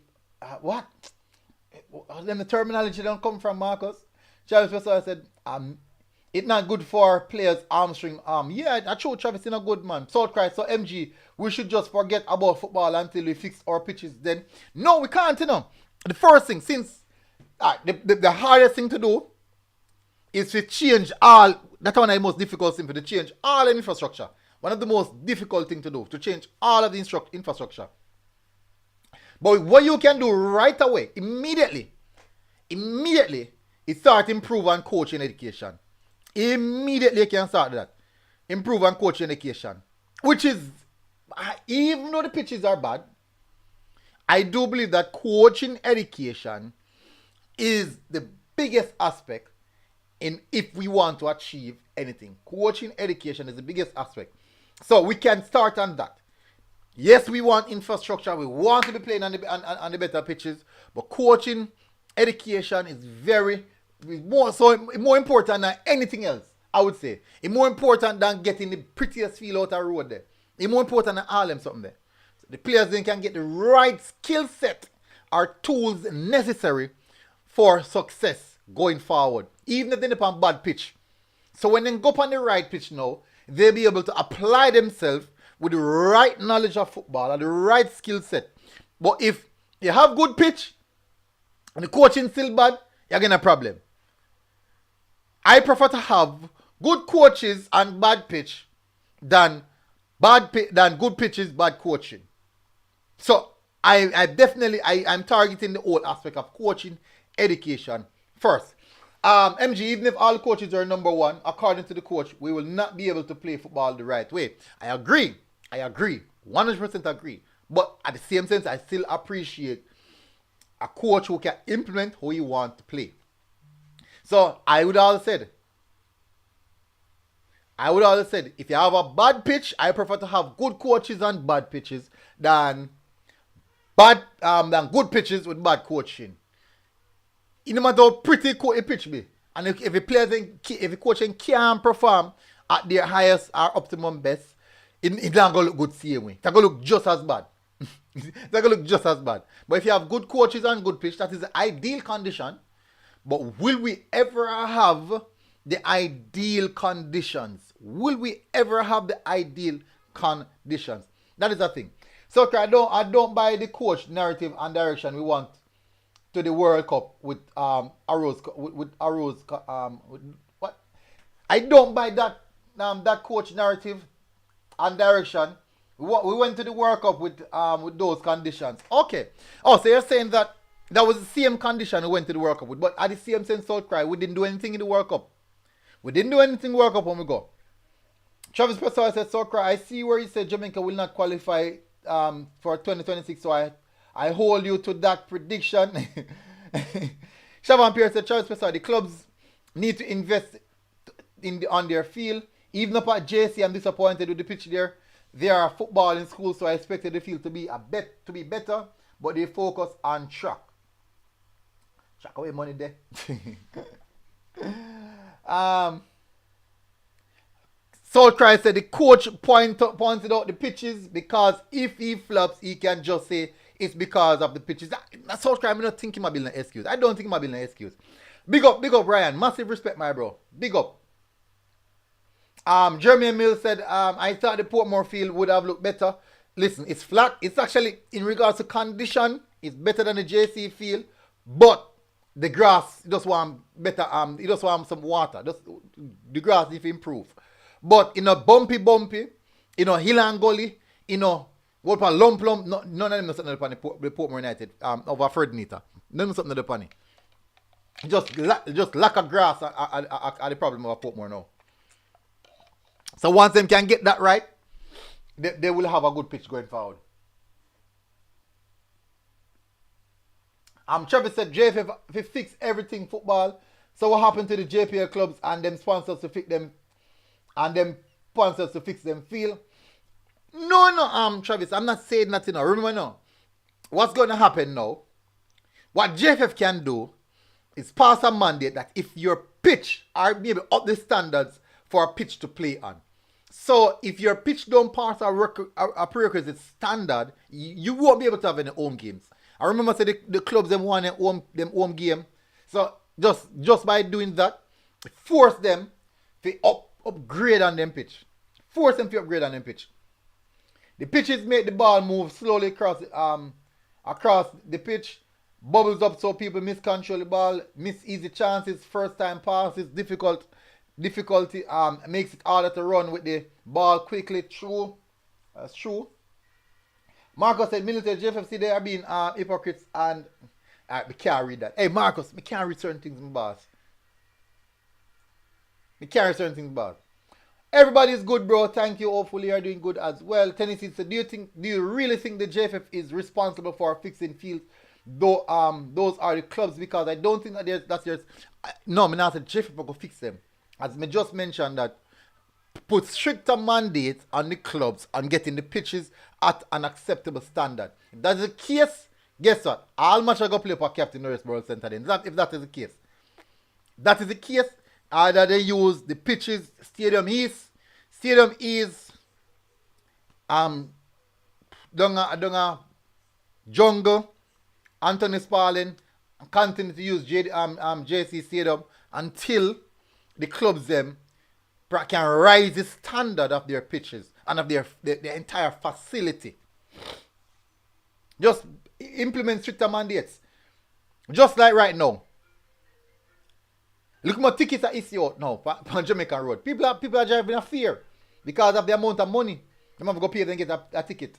What? Then the terminology don't come from Marcus. Travis Pessoa said, it's not good for players' hamstring arm. Yeah, I true, Travis is not good, man. South Christ, so MG, we should just forget about football until we fix our pitches then. No, we can't, you know. The first thing, since the hardest thing to do is to change all, that's one of the most difficult things, to change all the infrastructure. One of the most difficult things to do, to change all of the infrastructure. But what you can do right away, immediately, is start improve on coaching education. Immediately you can start that. Improve on coaching education. Which is, even though the pitches are bad, I do believe that coaching education is the biggest aspect in if we want to achieve anything. Coaching education is the biggest aspect. So we can start on that. Yes, we want infrastructure. We want to be playing on the better pitches. But coaching education is more important than anything else, I would say. It's more important than getting the prettiest feel out of the road there. It's more important than all them something there. So the players then can get the right skill set or tools necessary for success going forward, even if they're on bad pitch. So when they go up on the right pitch now, they'll be able to apply themselves with the right knowledge of football and the right skill set. But if you have good pitch and the coaching still bad, you're getting a problem. I prefer to have good coaches and bad pitch than good pitches, bad coaching. So I'm targeting the whole aspect of coaching education first. MG, even if all coaches are number one, according to the coach, we will not be able to play football the right way. I agree. 100% agree. But at the same sense, I still appreciate a coach who can implement who you want to play. So I would always said, if you have a bad pitch, I prefer to have good coaches and bad pitches than good pitches with bad coaching. It no matter how pretty a pitch be, and if the coaching can't perform at their highest or optimum best, it don't go look good same way. It's going to look just as bad. But if you have good coaches and good pitch, that is the ideal condition. But will we ever have the ideal conditions? That is the thing. So I don't buy the coach narrative and direction we want to the World Cup with Arrows. What? I don't buy that coach narrative and direction. We went to the World Cup with those conditions. Okay. Oh, so you're saying that was the same condition we went to the World Cup with, but at the same sense, South Cry, we didn't do anything in the World Cup. We didn't do anything in the World Cup when we go. Travis Pessoa said, South Cry, I see where he said Jamaica will not qualify for 2026, so I hold you to that prediction. Shavan Pierce said, Travis Pessoa, the clubs need to invest on their field. Even up at JC, I'm disappointed with the pitch there. They are football in school, so I expected the field to be better, but they focus on track. Track away money there. Soul Christ said the coach pointed out the pitches because if he flops, he can just say it's because of the pitches. Soul Christ, I'm not thinking about building an excuse. I don't think about building an excuse. Big up, Ryan. Massive respect, my bro. Big up. Jeremy Mills said, I thought the Portmore field would have looked better. Listen, it's flat. It's actually, in regards to condition, it's better than the JC field. But the grass, it just want better, it just want some water. The grass needs to improve. But, bumpy, hill and gully, what for lump, none of them are something upon the Portmore United, over Ferdinita. None of them something upon it. Just lack of grass are the problem of Portmore now. So once them can get that right, they will have a good pitch going forward. Travis said JFF fix everything football. So what happened to the JPL clubs and them sponsors to fix them and them sponsors to fix them feel? No, Travis, I'm not saying nothing now. Remember now, what's going to happen now? What JFF can do is pass a mandate that if your pitch are maybe up the standards for a pitch to play on. So if your pitch don't pass a prerequisite standard, you won't be able to have any home games. I remember say the clubs them won them home game. So just by doing that, force them to upgrade on them pitch. Force them to upgrade on them pitch. The pitches make the ball move slowly across the pitch, bubbles up so people miscontrol the ball, miss easy chances, first time passes, difficulty makes it harder to run with the ball quickly through. That's true. Marcus said military JFFC they are being hypocrites and we can't read that. Hey Marcus, we can't read certain things in boss. We can't read certain things boss. Everybody is good, bro. Thank you. Hopefully you're doing good as well. Tennessee said, do you really think the JFF is responsible for fixing fields? Though those are the clubs, because I don't think that no, me not said JFF will fix them. As me just mentioned that put stricter mandates on the clubs on getting the pitches at an acceptable standard. If that's the case, guess what? All match I go play for Captain Norrisborough Centre then. If that is the case. That is the case. Either they use the pitches, Stadium East, Dunga Jungle, Anthony Sparling, continue to use JC Stadium until the clubs them can rise the standard of their pitches and of their entire facility. Just implement stricter mandates. Just like right now. Look more tickets are issued out now on Jamaica Road. People are driving a fear because of the amount of money. They have to go pay and get a ticket.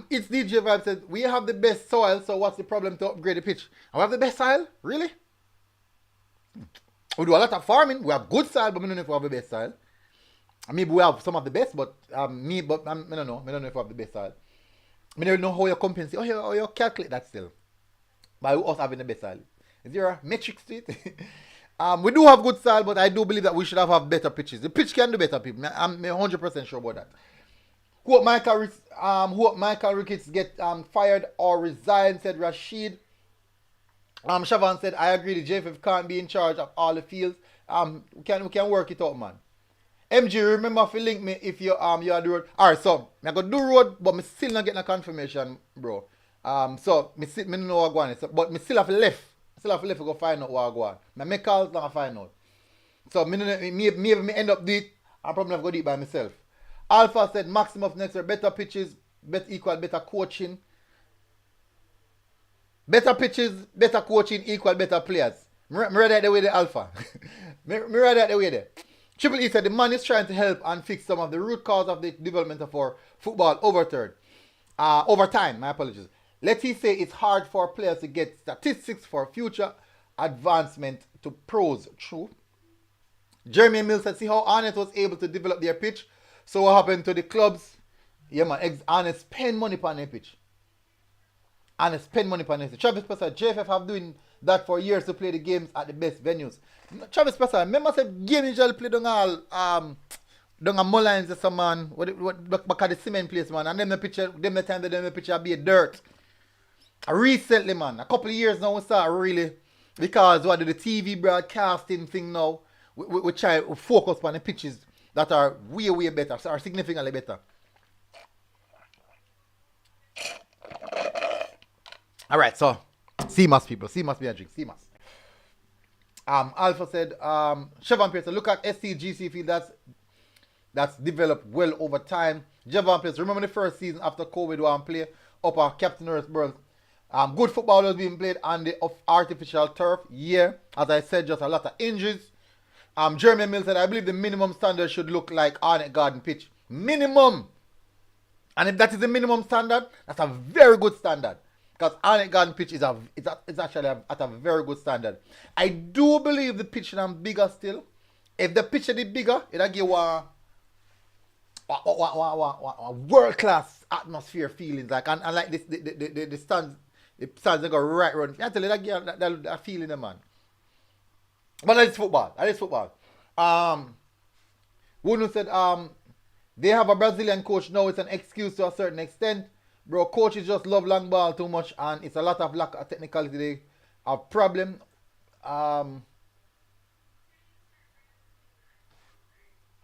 It's DJ Vibe says, we have the best soil, so what's the problem to upgrade the pitch? We have the best soil? Really? We do a lot of farming. We have good soil, but we don't know if we have the best soil. Maybe we have some of the best, but I don't know. I don't know if we have the best soil. I don't know how you compensate, how you calculate that still. By us having the best soil. Is there a metrics to it? We do have good soil, but I do believe that we should have better pitches. The pitch can do better, people. I'm 100% sure about that. Hope Michael Ricketts get fired or resign, said Rashid. Shavan said, I agree, the JFF can't be in charge of all the fields. We can work it out, man. MG, remember if you link me if you are the road. Alright, so I go do road, but me still not getting a confirmation, bro. So me don't know what going on. So, but me still have left. To go find out what going on. Me make calls and find out. So me end up do it. I probably have to go do it by myself. Alpha said maximum next year, better pitches, better coaching. Better pitches, better coaching equal better players. Me read that the way the Alpha. me read that the way there. Triple E said the man is trying to help and fix some of the root cause of the development of our football over time. My apologies. Let's say it's hard for players to get statistics for future advancement to pros. True. Jeremy Mills said, see how Arnett was able to develop their pitch. So what happened to the clubs? Yeah, man, Arnett spend money on their pitch. Travis Spencer, JFF have doing that for years to play the games at the best venues. Travis Spencer, remember said game usually play down all Mullines or some man, what back at the cement place, man, and them the picture be dirt. Recently, man, a couple of years now we start really, because what the TV broadcasting thing now, we try to focus on the pitches that are way better, are significantly better. Alright, so CMAS people, CMAS be a drink, CMAS. Alpha said, Chevron Pierce, look at SCGC field that's developed well over time. Javon Pierce, remember the first season after COVID one play up at Captain Norrisborough. Good football was being played on the artificial turf. Yeah, as I said, just a lot of injuries. Jeremy Mills said, I believe the minimum standard should look like Arnett Garden pitch. Minimum. And if that is the minimum standard, that's a very good standard. Because Arnett Garden pitch is it's actually at a very good standard. I do believe the pitch is bigger still. If the pitch is bigger, it'll give a world class atmosphere feelings. Like and like this the stands they go right round. I tell you that feeling, man. But that is football. That is football. Wunu said they have a Brazilian coach now. It's an excuse to a certain extent. Bro, coaches just love long ball too much, and it's a lot of lack of technicality. They have problem.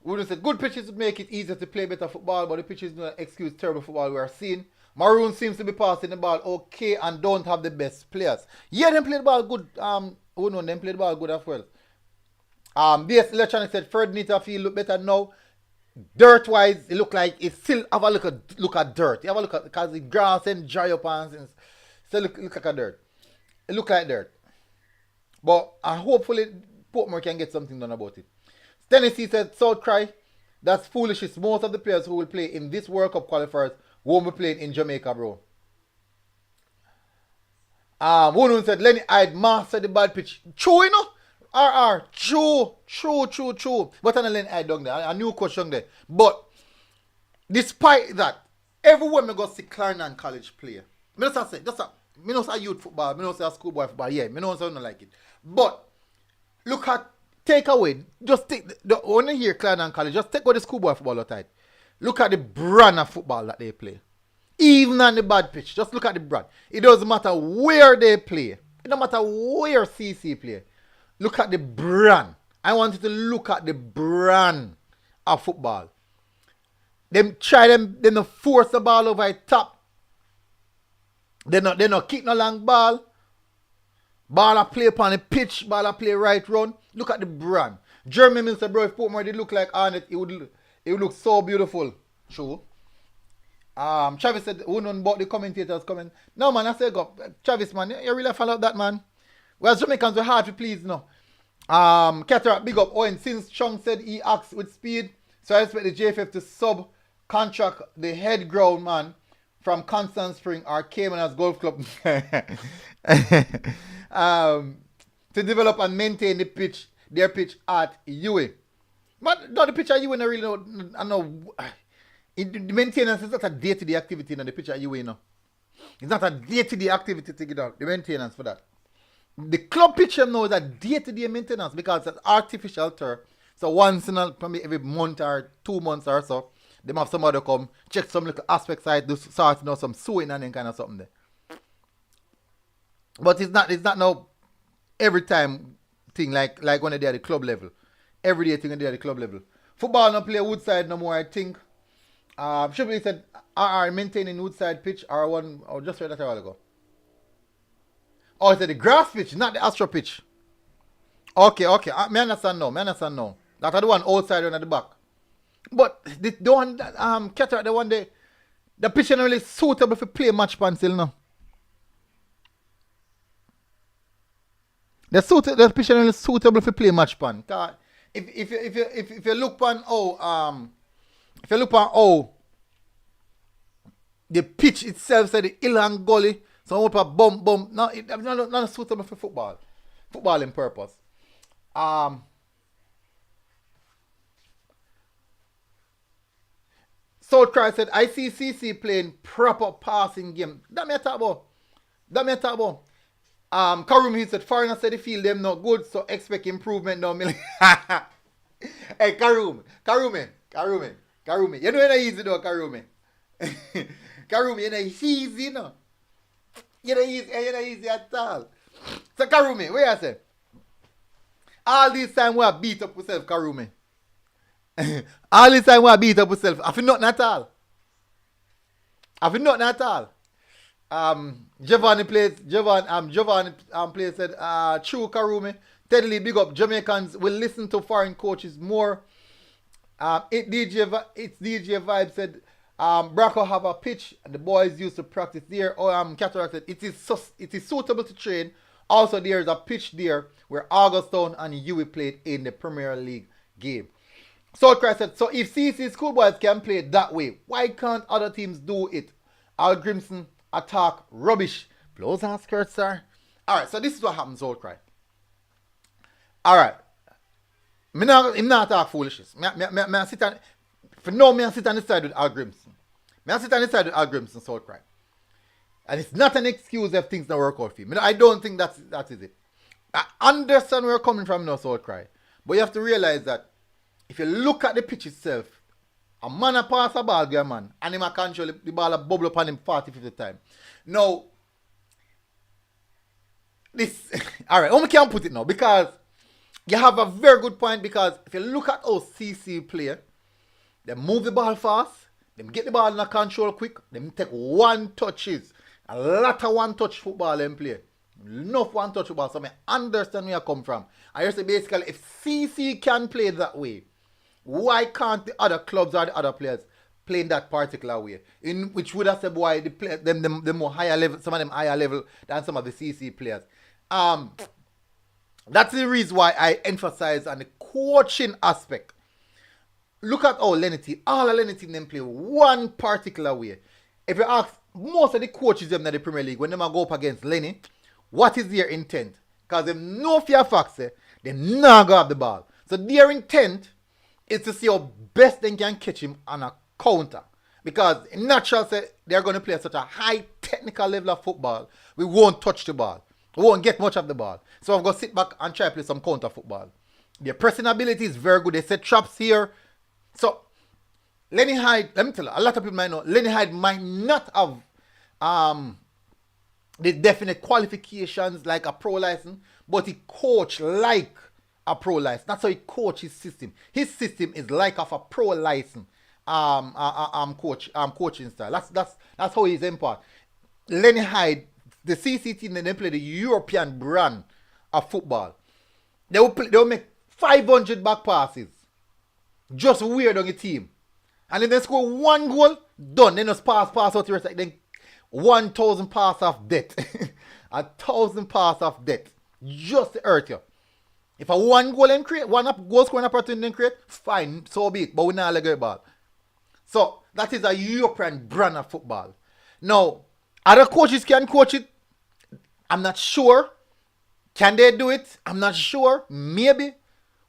Wouldn't say good pitches would make it easier to play better football, but the pitches do not excuse terrible football we are seeing. Maroon seems to be passing the ball okay and don't have the best players. Yeah, them play the ball good. Them play the ball good as well. BS Electronic said Fred needs to feel look better now. Dirt wise, it look like it still have a look at dirt. You have a look at because the grass and dry up and things. Still look like a dirt. It look like dirt. But hopefully Portmore can get something done about it. Tennessee said South Cry. That's foolish. Most of the players who will play in this World Cup qualifiers won't be playing in Jamaica, bro. One said Lenny Hyde mastered the bad pitch. True, you know? True. But I'm Lenny Hyde down there. A new coach down there. But despite that, everywhere me go see Clarendon College play. Me not say me not say youth football, me not say schoolboy football. Yeah, me not say not like it. But look at take away. Just take when you hear Clarendon College, just take away the schoolboy football outside. Look at the brand of football that they play. Even on the bad pitch, just look at the brand. It doesn't matter where they play. It doesn't matter where CC play. Look at the brand. I want you to look at the brand of football. They not force the ball over the top. They not kick no long ball. Ball a play upon the pitch, ball a play right round. Look at the brand. Jeremy Mills said, bro, if Portmore did look like Arnett, it would look so beautiful. True. Travis said, who knows about the commentators coming? No, man, I said, go. Travis, man, you really follow that, man. Well, Jamaicans were hard to please, no. Cataract, big up. Owen, since Chung said he acts with speed, so I expect the JFF to subcontract the head ground man from Constant Spring or Caymanas Golf Club to develop and maintain their pitch at UA. But no, the pitch at UA, I really know. I know. The maintenance is not a day-to-day activity in the pitch at UA, no. It's not a day-to-day activity to get out. The maintenance for that. The club pitch now is a day-to-day maintenance because it's artificial turf. So once in probably every month or 2 months or so, they have somebody come check some little aspects side, do sort some sewing and then kind of something there. But it's not now every time thing like when they're at the club level. Every day thing when they're at the club level. Football not play Woodside no more, I think. Shipley said are maintaining Woodside pitch or one or just read that a while ago. Oh, it's the grass pitch, not the Astro pitch. Okay. Me understand now. That are the one outside and at the back. But the one Cataract, the one the pitch is not really suitable for play match pan still now. The pitch is not really suitable for play match pan. If you look pan the pitch itself said the hill and gully. So I want bump. No, it's not suitable for football. Footballing purpose. South Cry said, I see CC playing proper passing game. That me a talk about. Karum, he said, foreigner said they feel them not good, so expect improvement now. Hey, Karum. You know you're not easy though, Karum. Karum, you're not easy, no. You're not easy at all. So, Karumi, what you say? All this time we have beat up yourself, Karumi. All this time we have beat up yourself. I feel nothing at all. Giovanni plays said, true, Karumi. Teddy, big up. Jamaicans will listen to foreign coaches more. It's DJ Vibe said, Braco have a pitch and the boys used to practice there. Cataract said it is suitable to train Also, there is a pitch there where Augustone and Huey played in the Premier League game. Southcry said, so if CC Schoolboys can play it that way, why can't other teams do it? Grimson attack rubbish. Blows and skirts, sir. Alright, so this is what happens, Southcry. Alright. I'm not talk foolishness. I sit on, for now, I sit on the side with Grimson. I sit on the side with Grimson, Southcry. And it's not an excuse if things don't work out for you. I don't think that is it. I understand where you're coming from now, Southcry. But you have to realize that if you look at the pitch itself, a man a pass a ball, girl, man, and him a control the ball a bubble upon him 40-50 times. Now, this, alright, how we can put it now? Because you have a very good point, because if you look at how CC play, they move the ball fast, they get the ball in a control quick, they take one touches. A lot of one-touch football them play. Enough one-touch football. So I understand where you come from. I just say basically, if CC can play that way, why can't the other clubs or the other players play in that particular way? In which would have said why the play, them more higher level, some of them higher level than some of the CC players. That's the reason why I emphasize on the coaching aspect. Look at how Lenny, all the Lenny team them play one particular way. If you ask most of the coaches them in the Premier League, when they go up against Lenny, what is their intent? Because they know for a fact, they not go have the ball. So their intent is to see how best they can catch him on a counter. Because in natural, they're going to play such a high technical level of football, we won't touch the ball. We won't get much of the ball. So I'm going to sit back and try to play some counter football. Their pressing ability is very good. They set traps here. So Lenny Hyde, let me tell you, a lot of people might know, Lenny Hyde might not have the definite qualifications like a pro license, but he coach like a pro license. That's how he coach his system. His system is like of a pro license coaching style. That's how he's impart. Lenny Hyde, the CC team, they play the European brand of football. They will make 500 back passes. Just weird on your team. And then they score one goal, done. Then just pass out the rest. Then 1,000 pass of debt. 1,000 pass of debt. Just to hurt you. If a one goal and create, one goal scoring opportunity and create, fine, so be it. But we not let go ball. So that is a European brand of football. Now, other coaches can coach it. I'm not sure. Can they do it? I'm not sure. Maybe.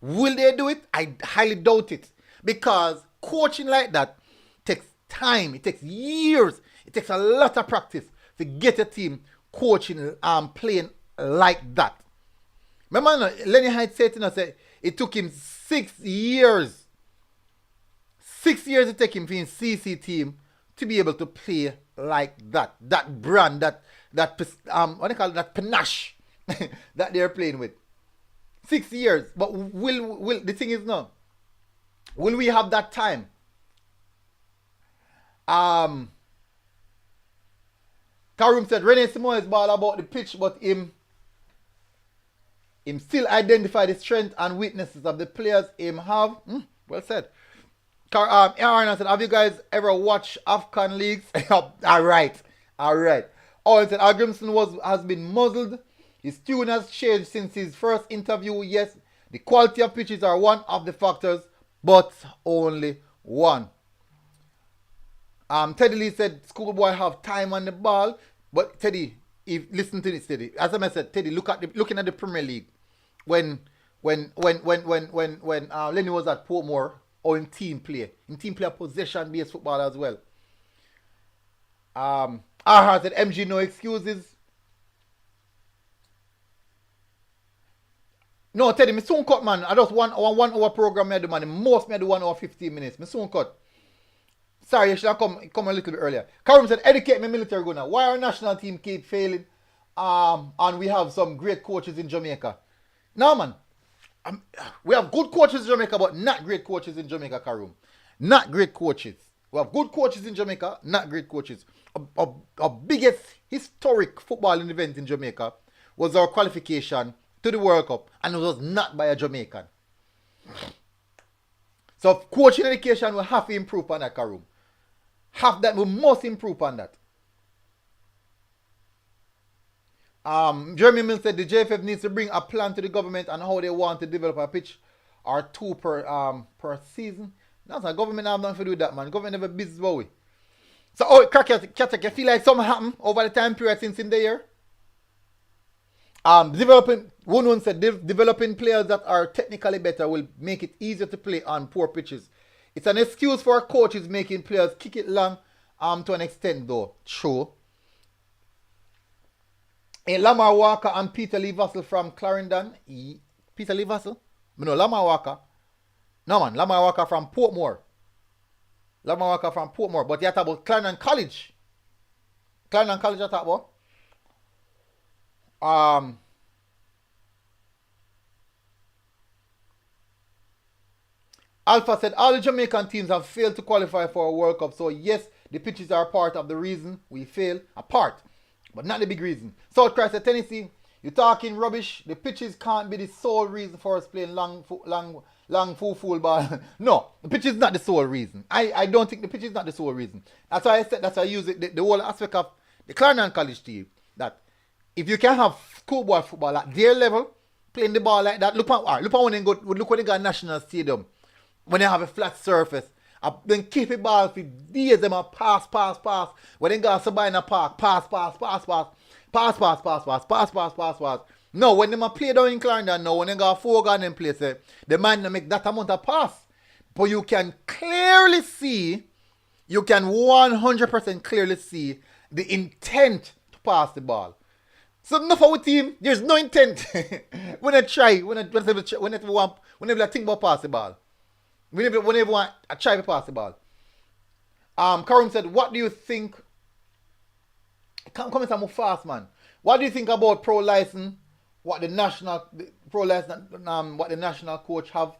Will they do it? I highly doubt it. Because coaching like that takes time. It takes years. It takes a lot of practice to get a team coaching and playing like that. Remember, Lenny Hyde said to us, it took him 6 years. 6 years it took him for his CC team to be able to play like that. That brand, that what do you call it, that panache that they're playing with. 6 years. But will the thing is now, will we have that time? Karim said Rene Simon is all about the pitch, but him still identify the strength and weaknesses of the players him have. Well said. Aaron said, have you guys ever watched Afghan leagues? Alright. Oh, he said Grimson has been muzzled. His tune has changed since his first interview. Yes, the quality of pitches are one of the factors, but only one. Teddy Lee said Schoolboy have time on the ball, but Teddy, listen to this, Teddy. As I said, Teddy, looking at the Premier League, when Lenny was at Portmore, or in team play possession-based football as well. Arha said MG no excuses. No, Teddy, me soon cut, man. I just 1 hour program I do, man. The most me do 1 hour 15 minutes. Me soon cut. Sorry, you should have come a little bit earlier. Karim said, educate me military gunner. Why our national team keep failing? And we have some great coaches in Jamaica. No, man. We have good coaches in Jamaica, but not great coaches in Jamaica, Karim. Not great coaches. We have good coaches in Jamaica, not great coaches. Our biggest historic footballing event in Jamaica was our qualification to the World Cup, and it was not by a Jamaican. So coaching education will have to improve on that, Karim. We must improve on that. Jeremy Mills said the JFF needs to bring a plan to the government on how they want to develop a pitch or two per season. That's not government have nothing to do with that, man. Government never business about it. So, Katak, you feel like something happened over the time period since in the year? One said developing players that are technically better will make it easier to play on poor pitches. It's an excuse for coaches making players kick it long to an extent though. True. Lamar Walker and Peter Lee Vassell from Clarendon. Peter Lee Vassell? No, Lamar Walker. No man, Lamar Walker from Portmore. Lamar Walker from Portmore. But you talk about Clarendon College. Clarendon College you talk about. Alpha said all the Jamaican teams have failed to qualify for a World Cup. So yes, the pitches are part of the reason we fail. A part, but not the big reason. South Christ said Tennessee, you're talking rubbish. The pitches can't be the sole reason for us playing long full ball. No, the pitch is not the sole reason. I don't think the pitch is not the sole reason. That's why I said, that's why I use it, the whole aspect of the Clarendon College team. That if you can have schoolboy football at their level, playing the ball like that, look when they got National Stadium, when they have a flat surface, then keep the ball for days, them a pass. When they got Sabina Park, pass. No, when they play down in Clarendon now, when they got four guys in place, the man to make that amount of pass. But you can clearly see, you can 100% clearly see the intent to pass the ball. So enough of our team, there's no intent. when I try, whenever I think about pass the ball. Whenever I try to pass the ball. Karim said, what do you think? Come and move fast, man. What do you think about pro license? What the national coach have?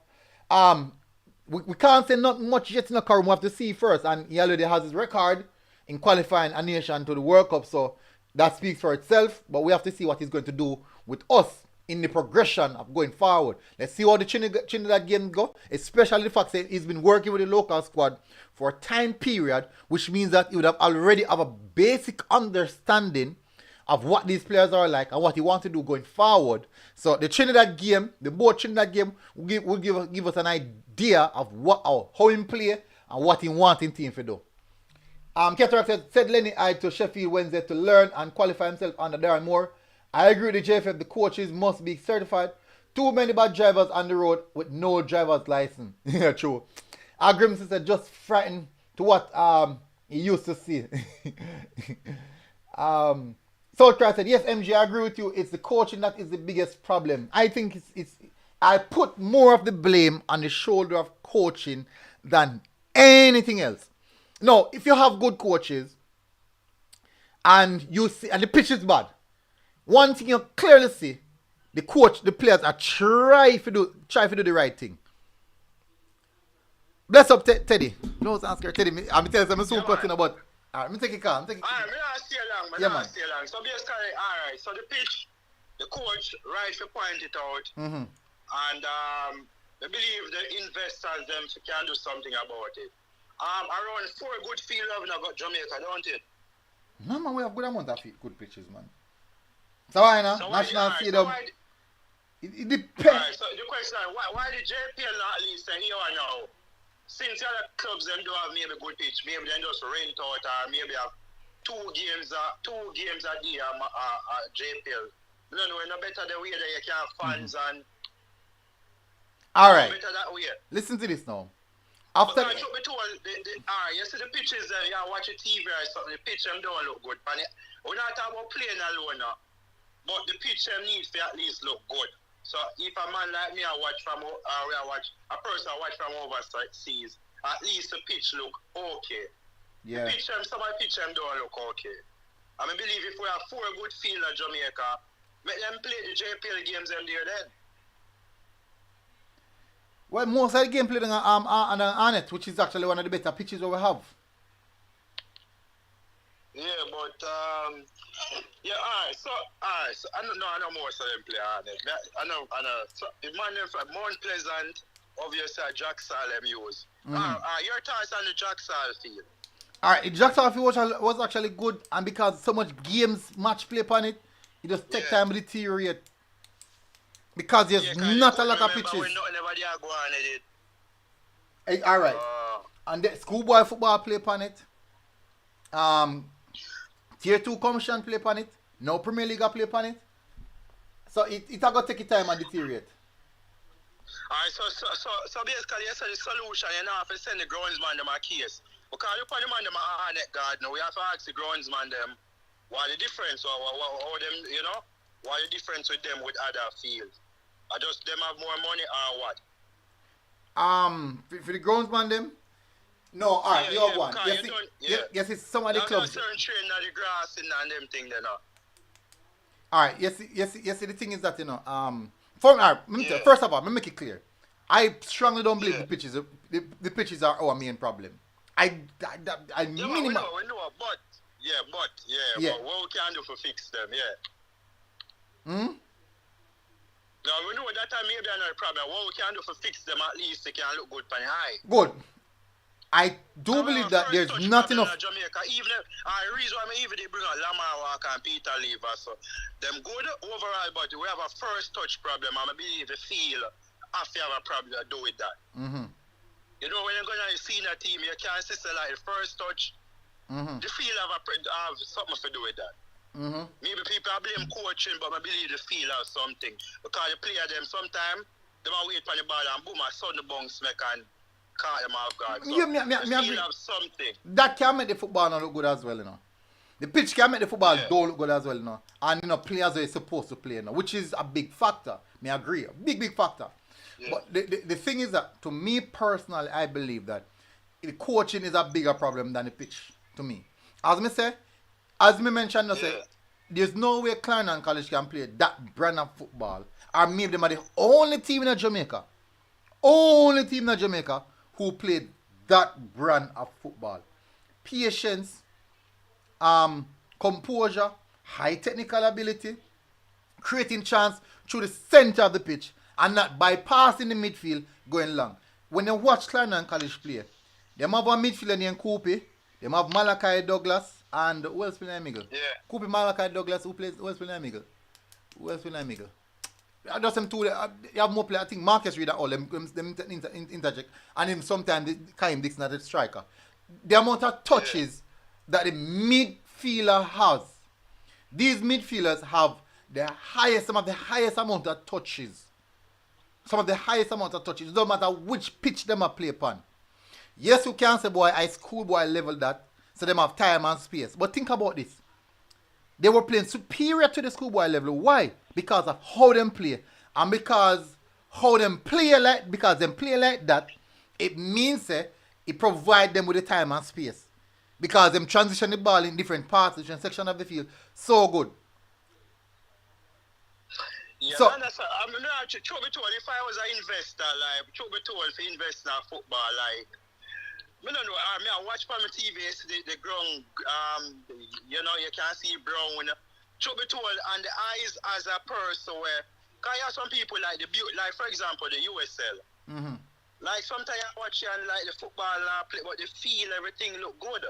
We can't say not much yet in the Karim. We have to see first. And he already has his record in qualifying a nation to the World Cup. So that speaks for itself. But we have to see what he's going to do with us in the progression of going forward. Let's see how the Trinidad game go, especially the fact that he's been working with the local squad for a time period, which means that he would have already have a basic understanding of what these players are like and what he wants to do going forward. So the Trinidad game, the both Trinidad game will give us an idea of how he play and what he wants in team to do. Cataract said Lenny Hyde to Sheffield Wednesday to learn and qualify himself under Darren Moore. I agree with the JFF, the coaches must be certified. Too many bad drivers on the road with no driver's license. Yeah, true. Grimson said just frightened to what he used to see. Southcross said, yes, MG, I agree with you. It's the coaching that is the biggest problem. I think I put more of the blame on the shoulder of coaching than anything else. No, if you have good coaches and you see, and the pitch is bad, one thing you clearly see, the players are try to do the right thing. Bless up, Teddy. No, answer Teddy. I'm telling you, I'm so cutting about. Alright, me take it calm. Alright, me not stay long, stay long. So basically, alright, so the pitch, the coach right to point it out. Mm-hmm. And I believe the investors them can do something about it. Around 4 good field have now got Jamaica, don't it? No man, we have good amount of good pitches, man. So why not? So National Stadium. It depends. Alright, so the question is, why the JPL not at least say here or now? Since the other clubs them do have maybe good pitch, maybe they just rent out or maybe have two games a day at JPL. No, no better the way that you can have fans and alright. Better that way. Listen to this now. After but you see the pitches there, you watch a TV or something, the pitch them don't look good. We're not talking about playing alone now. But the pitch them needs to at least look good. So if a man like me I watch from overseas, at least the pitch look okay. Yeah. Some of the pitch them don't look okay. I believe if we have 4 good field in Jamaica, make them play the JPL games them there then. Well, most of the game played on Arnett, which is actually one of the better pitches that we have. Yeah, but alright. So I know most of them play Arnett. I know. So the man from Mount Pleasant, obviously Jack Salem use. Your thoughts on the Jack Sal field? Alright, the Jack Sal field was actually good, and because so much games match play upon it, It just take Yeah. time to deteriorate. Because there's Yeah, not a lot of pitches. when nothing ever there go on it. Hey, all right. And the schoolboy football play upon it. Tier 2 commission play upon it. No Premier League play upon it. So it a go take it time and deteriorate. Alright, so basically you say the solution you have to send the groundsman them a case. Because you put the man them a net guard now, we have to ask the groundsman them what the difference or how them, you know, what the difference with them with other fields. Or just them have more money or what? For the groundsman them. No, alright, you have one. Yes, it's some of the clubs. Certain training of the grass and them thing there now. Alright, yes. The thing is that, you know, first of all, let me make it clear. I strongly don't believe the pitches. The pitches are our main problem. Minimum. We know, but what we can do for fix them, Hmm? No, we know that time maybe another problem. What we can do for fix them at least they can look good for the high. Good. I do believe that there's not enough. Jamaica, even the reason why even they bring out Lamar Walker and Peter Lever, so them good overall, but we have a first touch problem. I believe the field after have a problem to do with that. Mm-hmm. You know, when you're going to see a team, you can't say like the first touch. Mm-hmm. The field have something to do with that. Mm-hmm. Maybe people blame coaching, but I believe the field has something. Because the player them sometimes they might wait for the ball and boom, a sudden bounce make and caught them off guard. So the field have something. That can make the football not look good as well, you know. The pitch can make the football don't look good as well, you know. And you know, players are supposed to play, you know, which is a big factor. I agree, a big factor. Yeah. But the thing is that, to me personally, I believe that the coaching is a bigger problem than the pitch, to me. As me mentioned, there's no way Clarendon College can play that brand of football. Or maybe them are the only team in Jamaica. Who played that brand of football. Patience, composure, high technical ability, creating chance through the center of the pitch, and not bypassing the midfield going long. When you watch Clarendon College play, they have a midfielder named Koopy, they have Malachi Douglas, and who else playing Miguel? Yeah. Koopy, Malachi Douglas, who else playing Miguel? Just them two, you have more players. I think Marcus Reed and all them interject, and him sometimes Kaim Dixon as a striker. The amount of touches that the midfielder has, these midfielders have some of the highest amount of touches. It don't matter which pitch them are play upon. Yes, you can say, boy, I schoolboy level that, so them have time and space. But think about this. They were playing superior to the schoolboy level. Why? Because of how them play. And because them play like that, it means it provides them with the time and space. Because them transition the ball in different parts, different sections of the field. So good. Yeah, so, man, that's I mean, truth be told, if I was an investor, like, truth be told, for investing in football, like, I don't know, I watch on my TV, the ground, you know, you can see brown. Truth be told, and the eyes as a person where, because you have some people like like, for example, the USL. Mm-hmm. Like, sometimes I watch it and like the football play, but the feel, everything look good.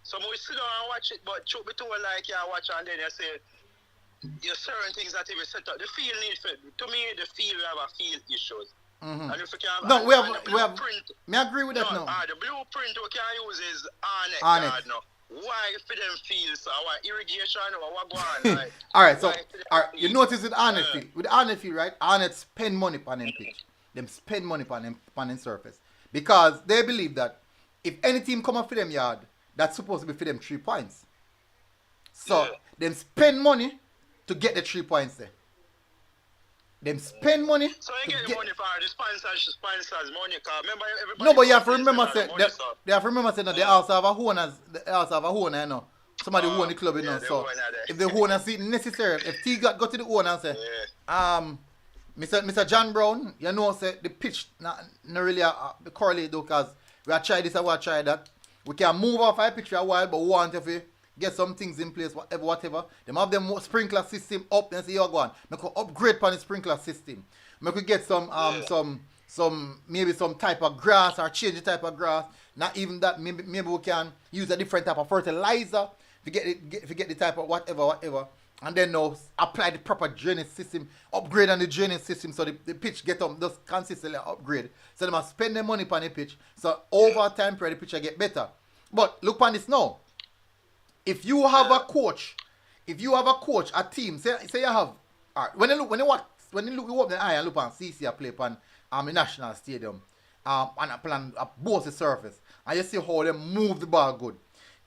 So we sit down and watch it, but truth be told, like, you watch and then you say, there's certain things that if you set up, the field needs, to me, the field have a field issues. Mm-hmm. And if you can no, we have. May I agree with that now? The blueprint we can use is Arnett. Why for them fields? Our irrigation or what go on? Like, alright, so you notice with Arnett field, right? Arnett spend money on them pitch. Them spend money on them surface. Because they believe that if any team come up for them yard, that's supposed to be for them 3 points. So them spend money to get the 3 points there. Them spend money. So you get the money for the sponsors money. Cause remember everybody. No, but you have to remember they also have a owner, you know. Somebody who own the club, you know. So if the owner see it necessary, if T go to the owner and say, Mr. John Brown, you know, say the pitch not really correlate though, because we have tried this and we have tried that. We can move off our pitch for a while, but we want to get some things in place, whatever. They have them sprinkler system up and say, yo, go on. Make we upgrade on the sprinkler system. Make we get some maybe some type of grass or change the type of grass. Not even that, maybe we can use a different type of fertilizer to get the type of whatever. and then now apply the proper drainage system, upgrade on the drainage system so the pitch get up just consistently upgrade. So they must spend their money on the pitch. So over time period the pitch will get better. But look on this now. If you have a coach, a team, say you have when you open the eye and look on CC play on the national stadium and a plan a bossy surface and you see how they move the ball good.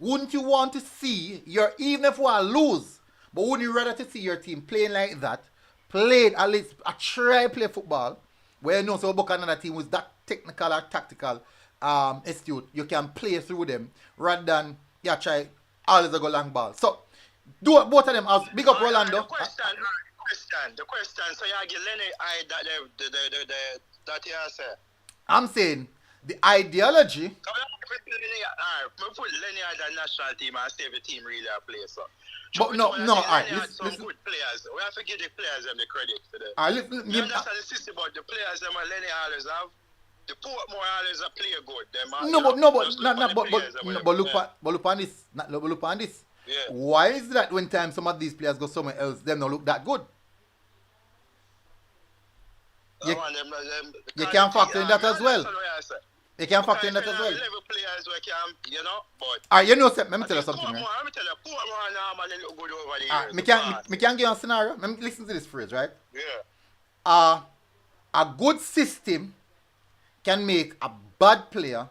Wouldn't you want to see even if we lose, but wouldn't you rather to see your team playing like that, played at least try play football, where you know so about another team with that technical or tactical astute, you can play through them rather than you try always go long ball. So do both of them as big up Rolando. The question. So you give Lenny that you say. I'm saying the ideology. So we put Lenny as the national team and save the team really a play. So. But no, alright. Listen. Good players. We have to give the players them the credit for them. Alright, listen. You understand the system about the players them and Lenny always have. The Portmore always a play good. But look on this. Look on this. Yeah. Why is that when time some of these players go somewhere else, them don't look that good? You can factor in that as well. You can factor in that as well. Players we can, you know, but alright, you know, let me tell you something. Right? Let me tell you, Portmore normally look good over the years. Me can give you a scenario. Listen to this phrase, right? Yeah. A good system can make a bad player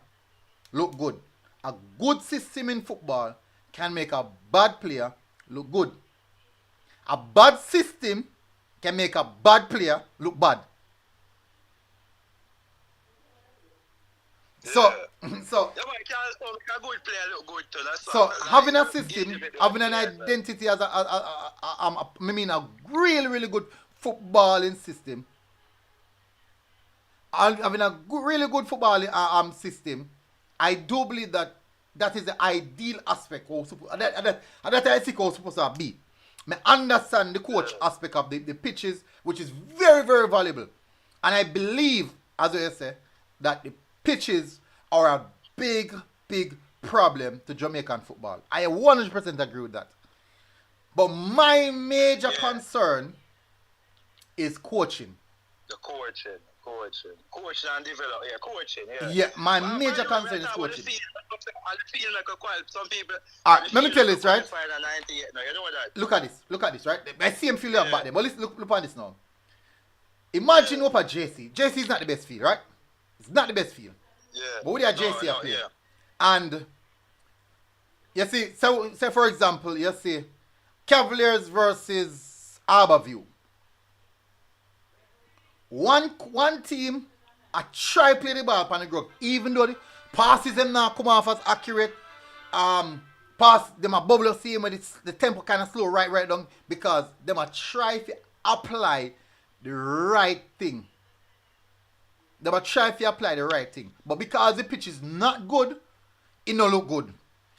look good. A good system in football can make a bad player look good. A bad system can make a bad player look bad. So having a system, having an identity as a really good footballing system, and having a really good footballing system, I do believe that is the ideal aspect of that I think it's supposed to be. I understand the coach aspect of the pitches, which is very, very valuable. And I believe, as I say, that the pitches are a big, big problem to Jamaican football. I 100% agree with that. But my major concern is coaching. The coaching and develop. Yeah, coaching. Yeah. Yeah, my major concern is coaching. I feel like some people. Alright, let me tell you this, right? No, you know that. Look at this, right? I see him feeling back there, but listen, look at this now. Imagine what a JC. JC is not the best field, right? It's not the best field. Yeah. But with your JC up here. And you see, so say for example, you see Cavaliers versus Harborview. One team I try play the ball on the ground, even though the passes them now come off as accurate. Pass them a bubble see when the tempo kind of slow right down because them a try to apply the right thing. They will try to apply the right thing. But because the pitch is not good, it don't look good.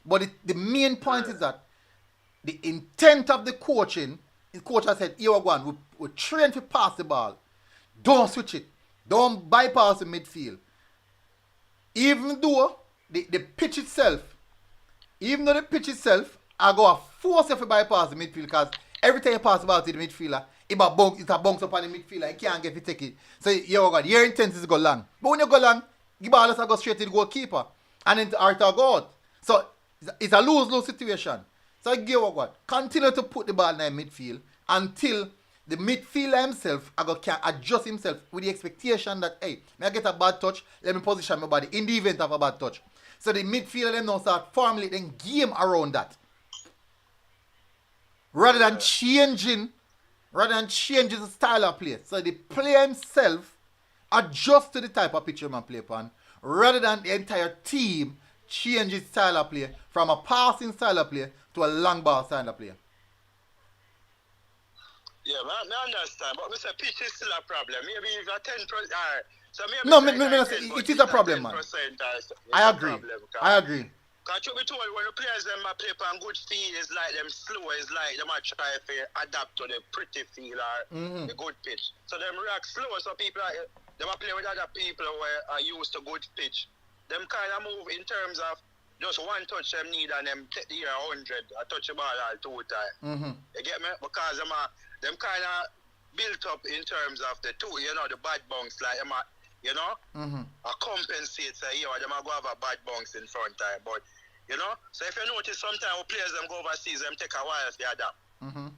But the main point is that the intent of the coaching, the coach has said, here we go, we train to pass the ball. Don't switch it. Don't bypass the midfield. Even though the pitch itself, I go force you to bypass the midfield because every time you pass the ball to the midfielder, it a bounce up on the midfielder. You can't get to take it. So your intent is to go long. But when you go long, the ball just go straight to the goalkeeper. And then to go out. So it's a lose-lose situation. So continue to put the ball in the midfield until the midfielder himself can adjust himself with the expectation that, hey, when I get a bad touch, let me position my body in the event of a bad touch. So the midfielder them now start formulating game around that. Rather than changing the style of play. So the player himself adjusts to the type of pitch man play upon, rather than the entire team changes style of play from a passing style of play to a long ball style of play. Yeah, I understand, but Mr. Pitch is still a problem. Maybe if you're 10%, so maybe no, it is a problem, man. I agree. Because truth be told, when the players them play on good field, it's like them slow, it's like them try to adapt to the pretty field or the good pitch. So them react slow, so people they play with other people who are used to good pitch. Them kind of move in terms of just one touch them need and them take the year 100. I touch the ball all 2 times. Mm-hmm. You get me? Because them kind of built up in terms of the two, the bad bounce, like them, Mm-hmm. compensate, say, them go have a bad bounce in front time. But, so if you notice, sometimes players them go overseas, them take a while to adapt. Mm-hmm.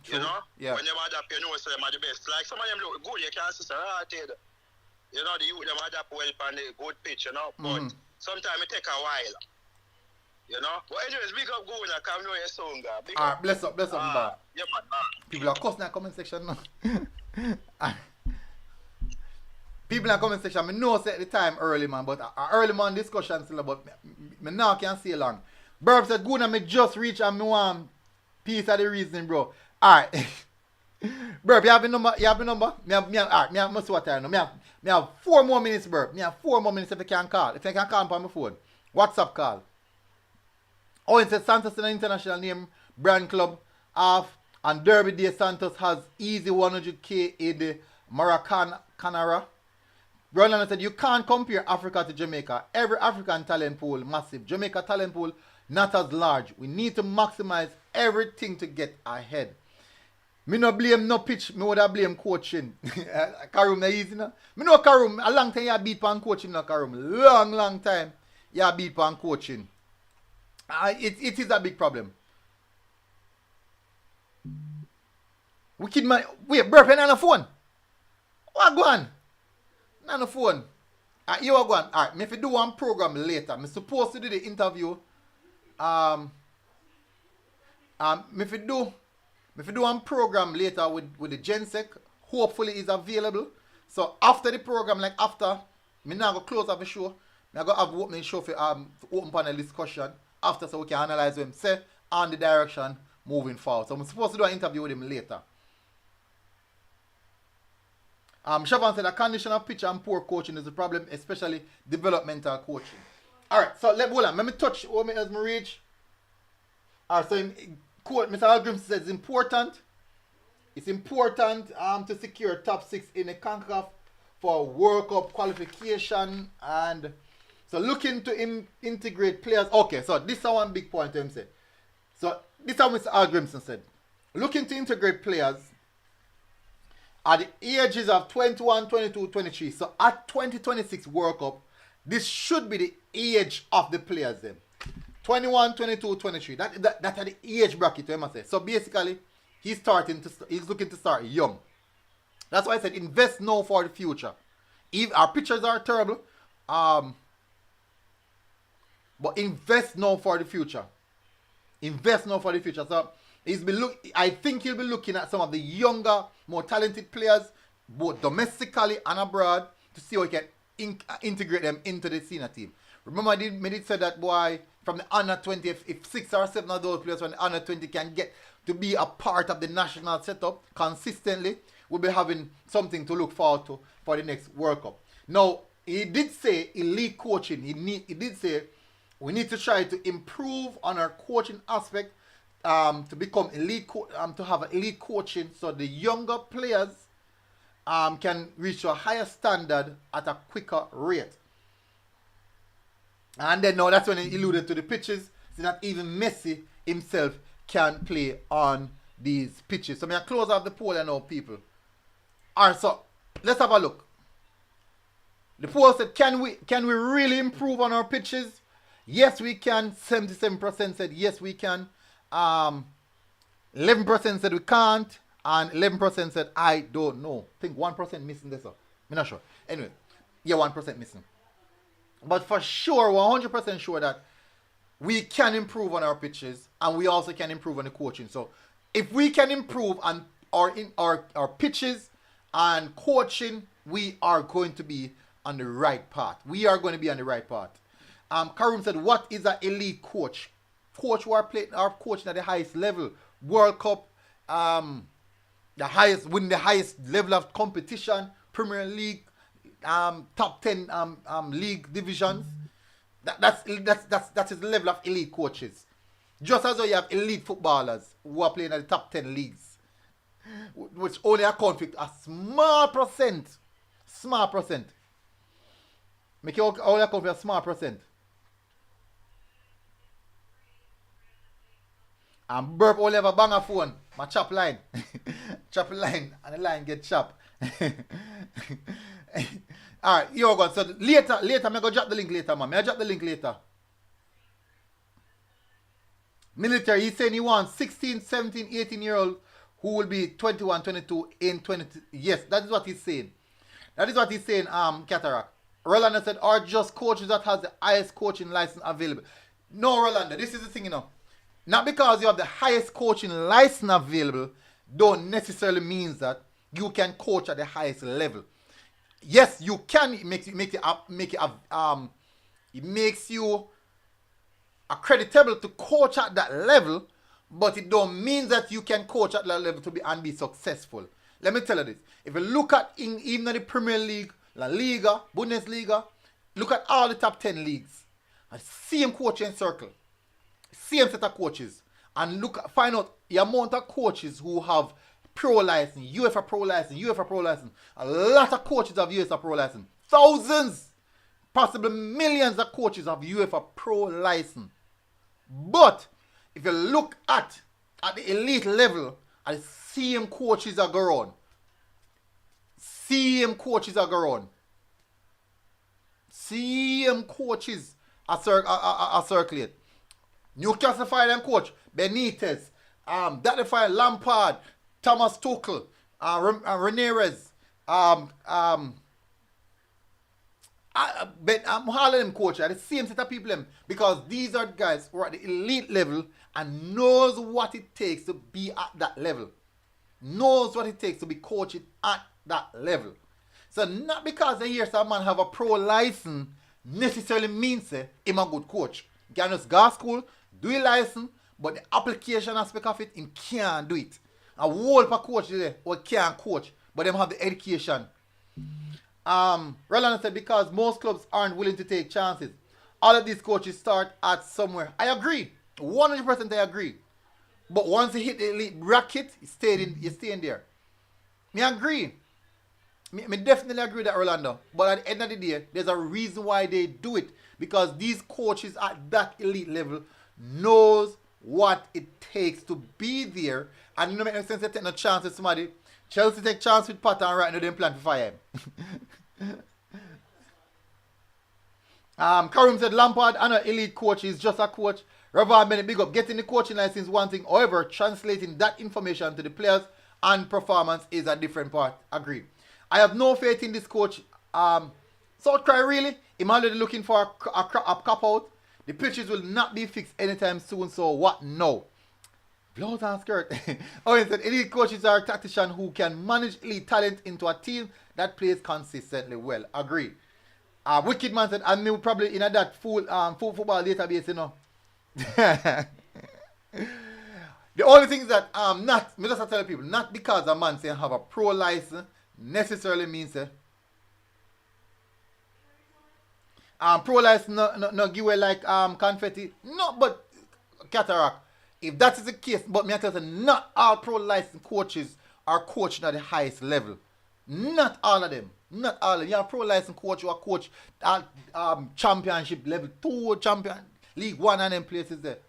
Yeah. When them adapt, so them are the best. Like some of them look good, you can't say, the youth them adapt well on the good pitch, But sometimes it take a while. But anyways, big up Guna, come know your song. Big up. Bless up, man. Yeah, man. People are cussing in the comment section now. People in the comment section, I know set the time early, man, but early man discussion still about me now can't see long. Burb said, Guna, me just reach and me want piece of the reasoning, bro. Alright. Burb, you have the number? Alright, I must see what time now. Me have 4 more minutes, Burb. Me have 4 more minutes if you can call. If you can call me on my phone. WhatsApp call. Oh, it says Santos in an international name brand club off, and Derby Day Santos has easy 100k in the Maracanara. Roland said you can't compare Africa to Jamaica. Every African talent pool massive. Jamaica talent pool not as large. We need to maximize everything to get ahead. Me no blame no pitch. Me would have blame coaching. Karum na easy no. Me know Karum a long time you beat pan coaching no Karum. Long time you beat pan coaching. It is a big problem. Wicked man. Wait, Burp, on the phone. What go on? On the phone. You are going. Alright, me if you do one program later. I'm supposed to do the interview. Me if you do one program later with the Gensec, hopefully is available. So after the program, like after, me now go close up the show. Me go have opening show for open panel discussion. After, so we can analyze what him say and the direction moving forward. So I'm supposed to do an interview with him later. Shavan said a condition of pitch and poor coaching is a problem, especially developmental coaching. Alright, so let me touch what me as me reach. Alright, so Mr. Hallgrimsson says it's important to secure top 6 in the CONCACAF for World Cup qualification, and so looking to integrate players. Okay, so this is one big point to him say. So this is what Mr. Hallgrimsson said. Looking to integrate players at the ages of 21, 22, 23. So at 2026 World Cup, this should be the age of the players then. 21, 22, 23. That's at the age bracket, I must say. So basically, he's looking to start young. That's why I said invest now for the future. If our pictures are terrible, but invest now for the future. Invest now for the future. So I think he'll be looking at some of the younger, more talented players, both domestically and abroad, to see how he can integrate them into the senior team. Remember, I did say that boy from the under 20, if 6 or 7 of those players from the under 20 can get to be a part of the national setup consistently, we'll be having something to look forward to for the next World Cup. Now, he did say elite coaching. He did say we need to try to improve on our coaching aspect to become elite, to have elite coaching so the younger players can reach a higher standard at a quicker rate. And then now that's when he alluded to the pitches, so that even Messi himself can play on these pitches. So I'm going to close off the poll and now, people. Alright, so let's have a look. The poll said, can we really improve on our pitches? Yes, we can. 77% said yes, we can. 11% said we can't. And 11% said I don't know. I think 1% missing this up. I'm not sure. Anyway, yeah, 1% missing. But for sure, 100% sure that we can improve on our pitches, and we also can improve on the coaching. So if we can improve on our pitches and coaching, we are going to be on the right path. We are going to be on the right path. Karim said, what is an elite coach? Coach who are coaching at the highest level. World Cup, winning the highest level of competition, Premier League, top 10 league divisions. That is the level of elite coaches. Just as though you have elite footballers who are playing at the top 10 leagues, which only account for a small percent. Make it only account for a small percent. And burp only have a banger phone. My chop line. Chop line. And the line get chopped. Alright, here we go. So later, I'm going to drop the link later, man. I'll drop the link later. Military, he's saying he wants 16, 17, 18-year-old who will be 21, 22 in 20. Yes, that is what he's saying. That is what he's saying, Cataract. Rolanda said, are just coaches that has the highest coaching license available. No, Rolanda, this is the thing, you know. Not because you have the highest coaching license available, don't necessarily means that you can coach at the highest level. Yes, you can. It makes you accreditable to coach at that level, but it don't mean that you can coach at that level to be and be successful. Let me tell you this. If you look at even the Premier League, La Liga, Bundesliga, look at all the top 10 leagues. Same coaching circle. Same set of coaches. And find out the amount of coaches who have pro license, UEFA pro license, UEFA pro license. A lot of coaches have UEFA pro license. Thousands, possibly millions of coaches have UEFA pro license. But if you look at the elite level, the same coaches are going on. Same coaches are going on. Same coaches are circulate. Newcastle fire them coach Benitez, that fire Lampard, Thomas Tuchel, Ramirez, all of them coach are the same set of people them, because these are guys who are at the elite level and knows what it takes to be at that level. Knows what it takes to be coaching at that level. So not because they hear some man have a pro license necessarily means him a good coach. He can just go to school, do a license, but the application aspect of it, him can't do it. A whole per coach there who can't coach, but them have the education. Roland said because most clubs aren't willing to take chances. All of these coaches start at somewhere. I agree. 100% I agree. But once you hit the elite bracket, you stay in there. Me agree. Me definitely agree with that, Orlando. But at the end of the day, there's a reason why they do it. Because these coaches at that elite level knows what it takes to be there. And it don't make no sense to take no chance with somebody. Chelsea take chance with Potter and right now they plan to fire him. Karim said Lampard and an elite coach is just a coach. Ravan Bennett, big up. Getting the coaching license one thing. However, translating that information to the players and performance is a different part. Agree. I have no faith in this coach. South Cry really? I'm already looking for a cop out. The pitches will not be fixed anytime soon. So what? No. Blouse and skirt. Oh, he said elite coaches are tacticians who can manage elite talent into a team that plays consistently well. Agree. Wicked Man said, and me probably in that full football database, you know. The only thing is that me just tell people, not because a man say have a pro license necessarily means pro license no give away like confetti. No, but Cataract. If that is the case, but me I tell you, not all pro license coaches are coaching at the highest level. Not all of them. Not all of them. You have a pro license coach who are coach at championship level 2, champion League 1 and them places there.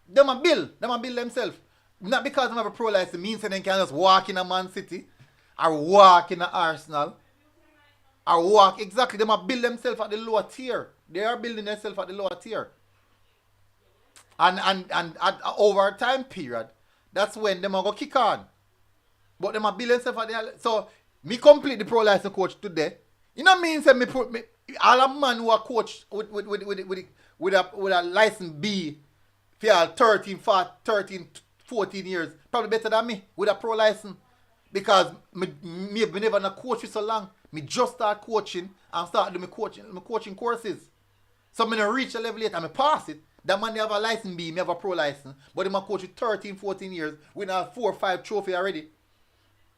Them a build themselves. Not because they have a pro license means that they can just walk in a Man City or walk in a Arsenal or walk exactly. Them a build themselves at the lower tier. They are building themselves at the lower tier. And at over a time period, that's when them are go kick on. But them are build themselves at the so me complete the pro license coach today. You know what I mean? Say me all a man who are coach with a license B for 13, 14 years, probably better than me with a pro license. Because me never na coach for so long. Me just start coaching and start doing my coaching courses. So me no reach a level yet and me pass it. That man they have a license B, me have a pro license. But him a coach with 13, 14 years with a 4 or 5 trophy already.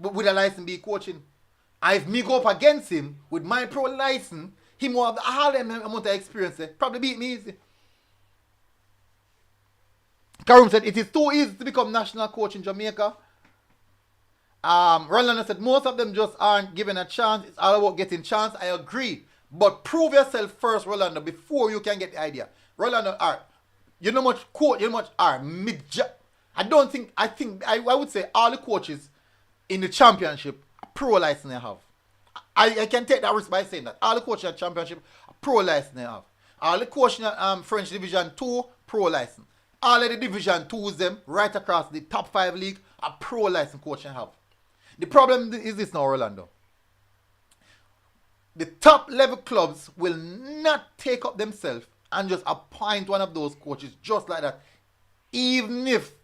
But with a license B coaching. And if me go up against him with my pro license, he will have all them amount of experience. Probably beat me easy. Karim said, it is too easy to become national coach in Jamaica. Roland said, most of them just aren't given a chance. It's all about getting chance. I agree. But prove yourself first, Rolando, before you can get the idea. Rolando, alright. You know much coach, you know much I would say all the coaches in the championship pro license they have. I can take that risk by saying that. All the coaches in the championship pro license they have. All the coaches in French Division 2 pro license. All of the Division 2s them right across the top 5 league a pro license coaching have. The problem is this now, Orlando. The top level clubs will not take up themselves and just appoint one of those coaches just like that. Even if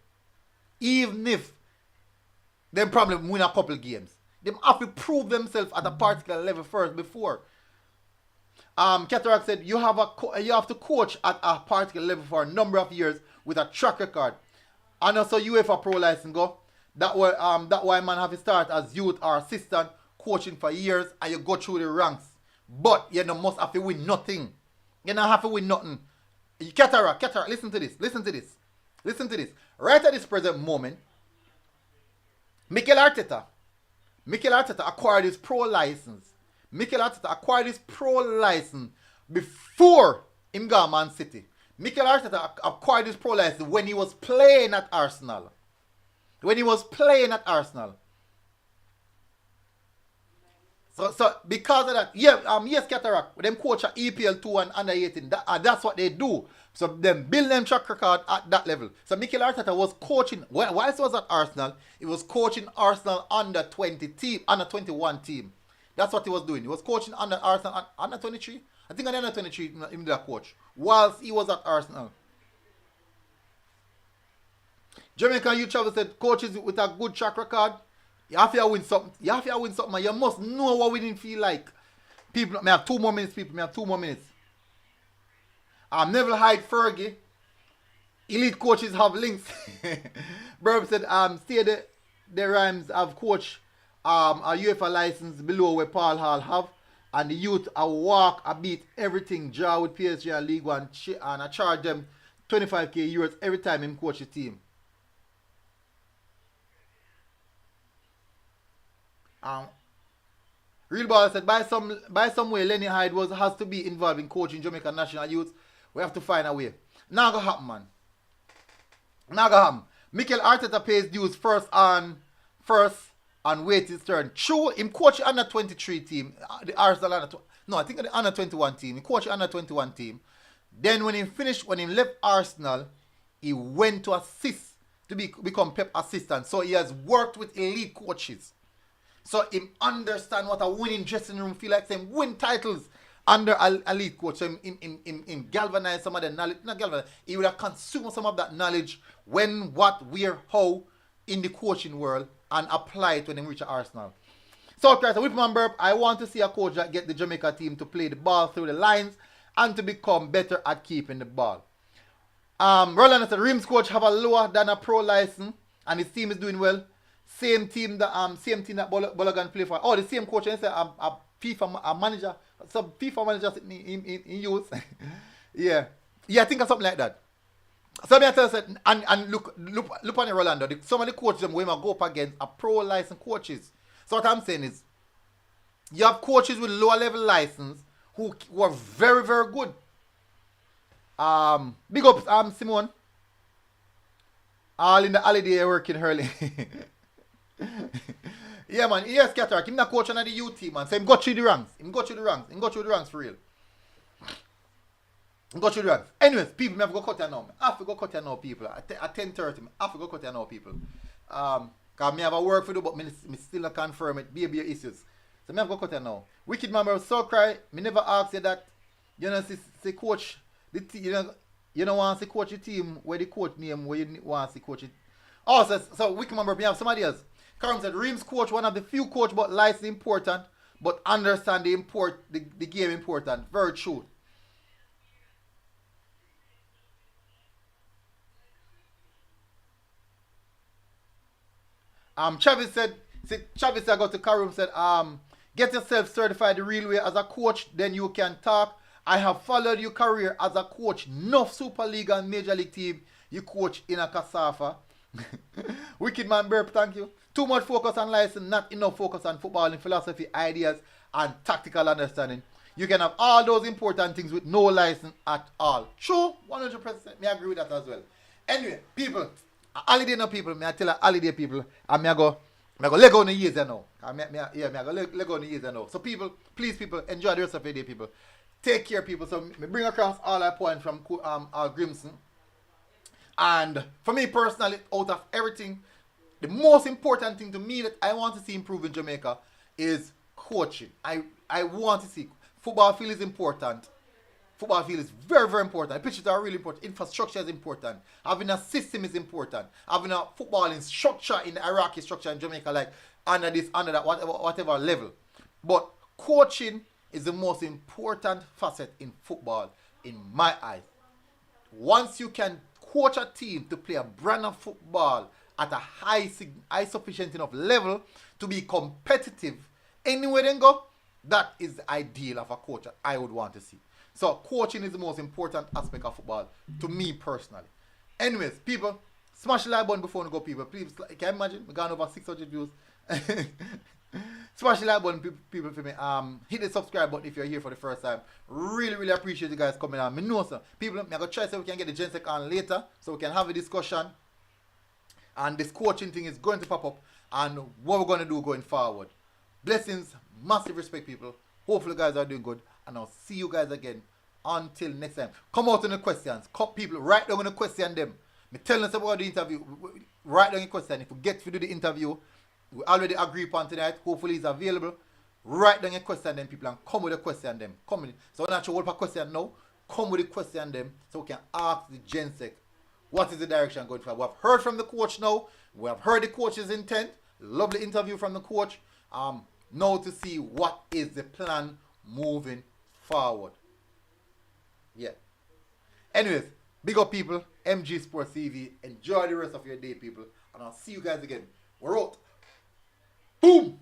them probably win a couple games. They have to prove themselves at a particular level first before. Cataract said you have to coach at a particular level for a number of years with a track record. And also UEFA Pro license go. That why man have to start as youth or assistant coaching for years and you go through the ranks. But you don't must have to win nothing. You don't have to win nothing. Cataract, listen to this. Right at this present moment, Mikel Arteta acquired his pro license. Before him got Man City. Mikel Arteta acquired his pro license when he was playing at Arsenal. So because of that, yes, Cataract, them coach at EPL 2 and under 18. That's what they do. So them build them track record at that level. So Mikel Arteta was coaching, whilst he was at Arsenal, he was coaching Arsenal under 21 team. That's what he was doing. He was coaching under Arsenal, under 23. I think under 23, him the coach, whilst he was at Arsenal. Jamaica Youth Travel said, coaches with a good track record, you have to win something. You must know what winning feel like. People, may have 2 more minutes, Neville Hyde Fergie. Elite coaches have links. Burb said, stay the Rhymes have coach a UEFA license below where Paul Hall have. And the youth a walk, a beat everything, draw with PSG and League One, and I charge them 25k euros every time him coach the team. Real Ball said, by some way, Lenny Hyde has to be involved in coaching Jamaica national youth. We have to find a way. Now go happen, man. Mikel Arteta pays dues first and wait his turn. True, him coach under 23 team, the Arsenal I think the under 21 team. He coached under 21 team. Then when he left Arsenal, he went to become Pep assistant. So he has worked with elite coaches. So he understand what a winning dressing room feel like. Saying win titles under a lead coach. So in galvanize some of the knowledge. Not galvanize. He would have consumed some of that knowledge when, what, where, how in the coaching world and apply it when he reach Arsenal. So Christ, Whipman Burp, I want to see a coach that get the Jamaica team to play the ball through the lines and to become better at keeping the ball. Roland said Rims coach have a lower than a pro license and his team is doing well. Same team that Bologan play for. Oh, the same coach and say a FIFA manager, some FIFA managers in use. yeah, I think of something like that. So me I tell you, and look on the Rolando. Some of the coaches them we go up against are pro license coaches. So what I'm saying is, you have coaches with lower level license who are very, very good. Big up Simone. All in the holiday working early. Yeah, man. Yes, Cataract. Him not coach on the youth team, man. So him go through the ranks. Him go through the ranks for real. Go through the ranks. Anyways, people, I have to go cut you now. I have to go cut you now, people. At 10:30, I have to go cut you now, people. Because I have a work for do, but I still not confirm it. Be issues. So I have to go cut you now. Wicked man, so cry. Me never ask you that. You know, say coach. You don't want to coach the team where the coach name where you want to coach it. Oh, so Wicked man, we have somebody else. Karim said, Reams coach, one of the few coach, but license important, but understand the game important. Very true. Travis I got to Karim said, get yourself certified the real way as a coach, then you can talk. I have followed your career as a coach. Enough Super League and Major League team you coach in a Kasafa. Wicked man Burp, thank you. Too much focus on license, not enough focus on footballing philosophy, ideas, and tactical understanding. You can have all those important things with no license at all. True, 100%. Me agree with that as well. Anyway, people, A holiday now, people. Me I tell a holiday people, and me I go leg on the years now. Me I go leg on the years now. So people, please people, enjoy the rest of your day, people. Take care, people. So me bring across all our points from Grimson. And for me personally, out of everything, the most important thing to me that I want to see improve in Jamaica is coaching. I want to see football field is important. Football field is very, very important. The pitches are really important. Infrastructure is important. Having a system is important. Having a footballing structure in the hierarchy structure in Jamaica, like under this, under that, whatever level. But coaching is the most important facet in football, in my eyes. Once you can coach a team to play a brand of football at a high sufficient enough level to be competitive anywhere they go, that is the ideal of a coach that I would want to see. So coaching is the most important aspect of football to me personally. Anyways, people, smash the like button before we go, people. Please, can you imagine? We've gone over 600 views. Smash the like button, people, for me. Hit the subscribe button if you're here for the first time. Really, really appreciate you guys coming on. Me know, sir. People, I'm going to try so we can get the Gensec on later so we can have a discussion. And this coaching thing is going to pop up and what we're going to do going forward. Blessings, massive respect, people. Hopefully you guys are doing good. And I'll see you guys again until next time. Come out on the questions. People, write down on the question them. Me tell us about the interview. Write down your question. If we get to do the interview, we already agree upon tonight. Hopefully it's available. Write down your question them, people, and come with the question them. Come with it. So we're not sure what a question now. Come with the question them so we can ask the Gensec what is the direction going forward. We have heard from the coach now. We have heard the coach's intent. Lovely interview from the coach. Now to see what is the plan moving forward. Yeah. Anyways, big up, people. MG Sports TV. Enjoy the rest of your day, people. And I'll see you guys again. We're out. Boom.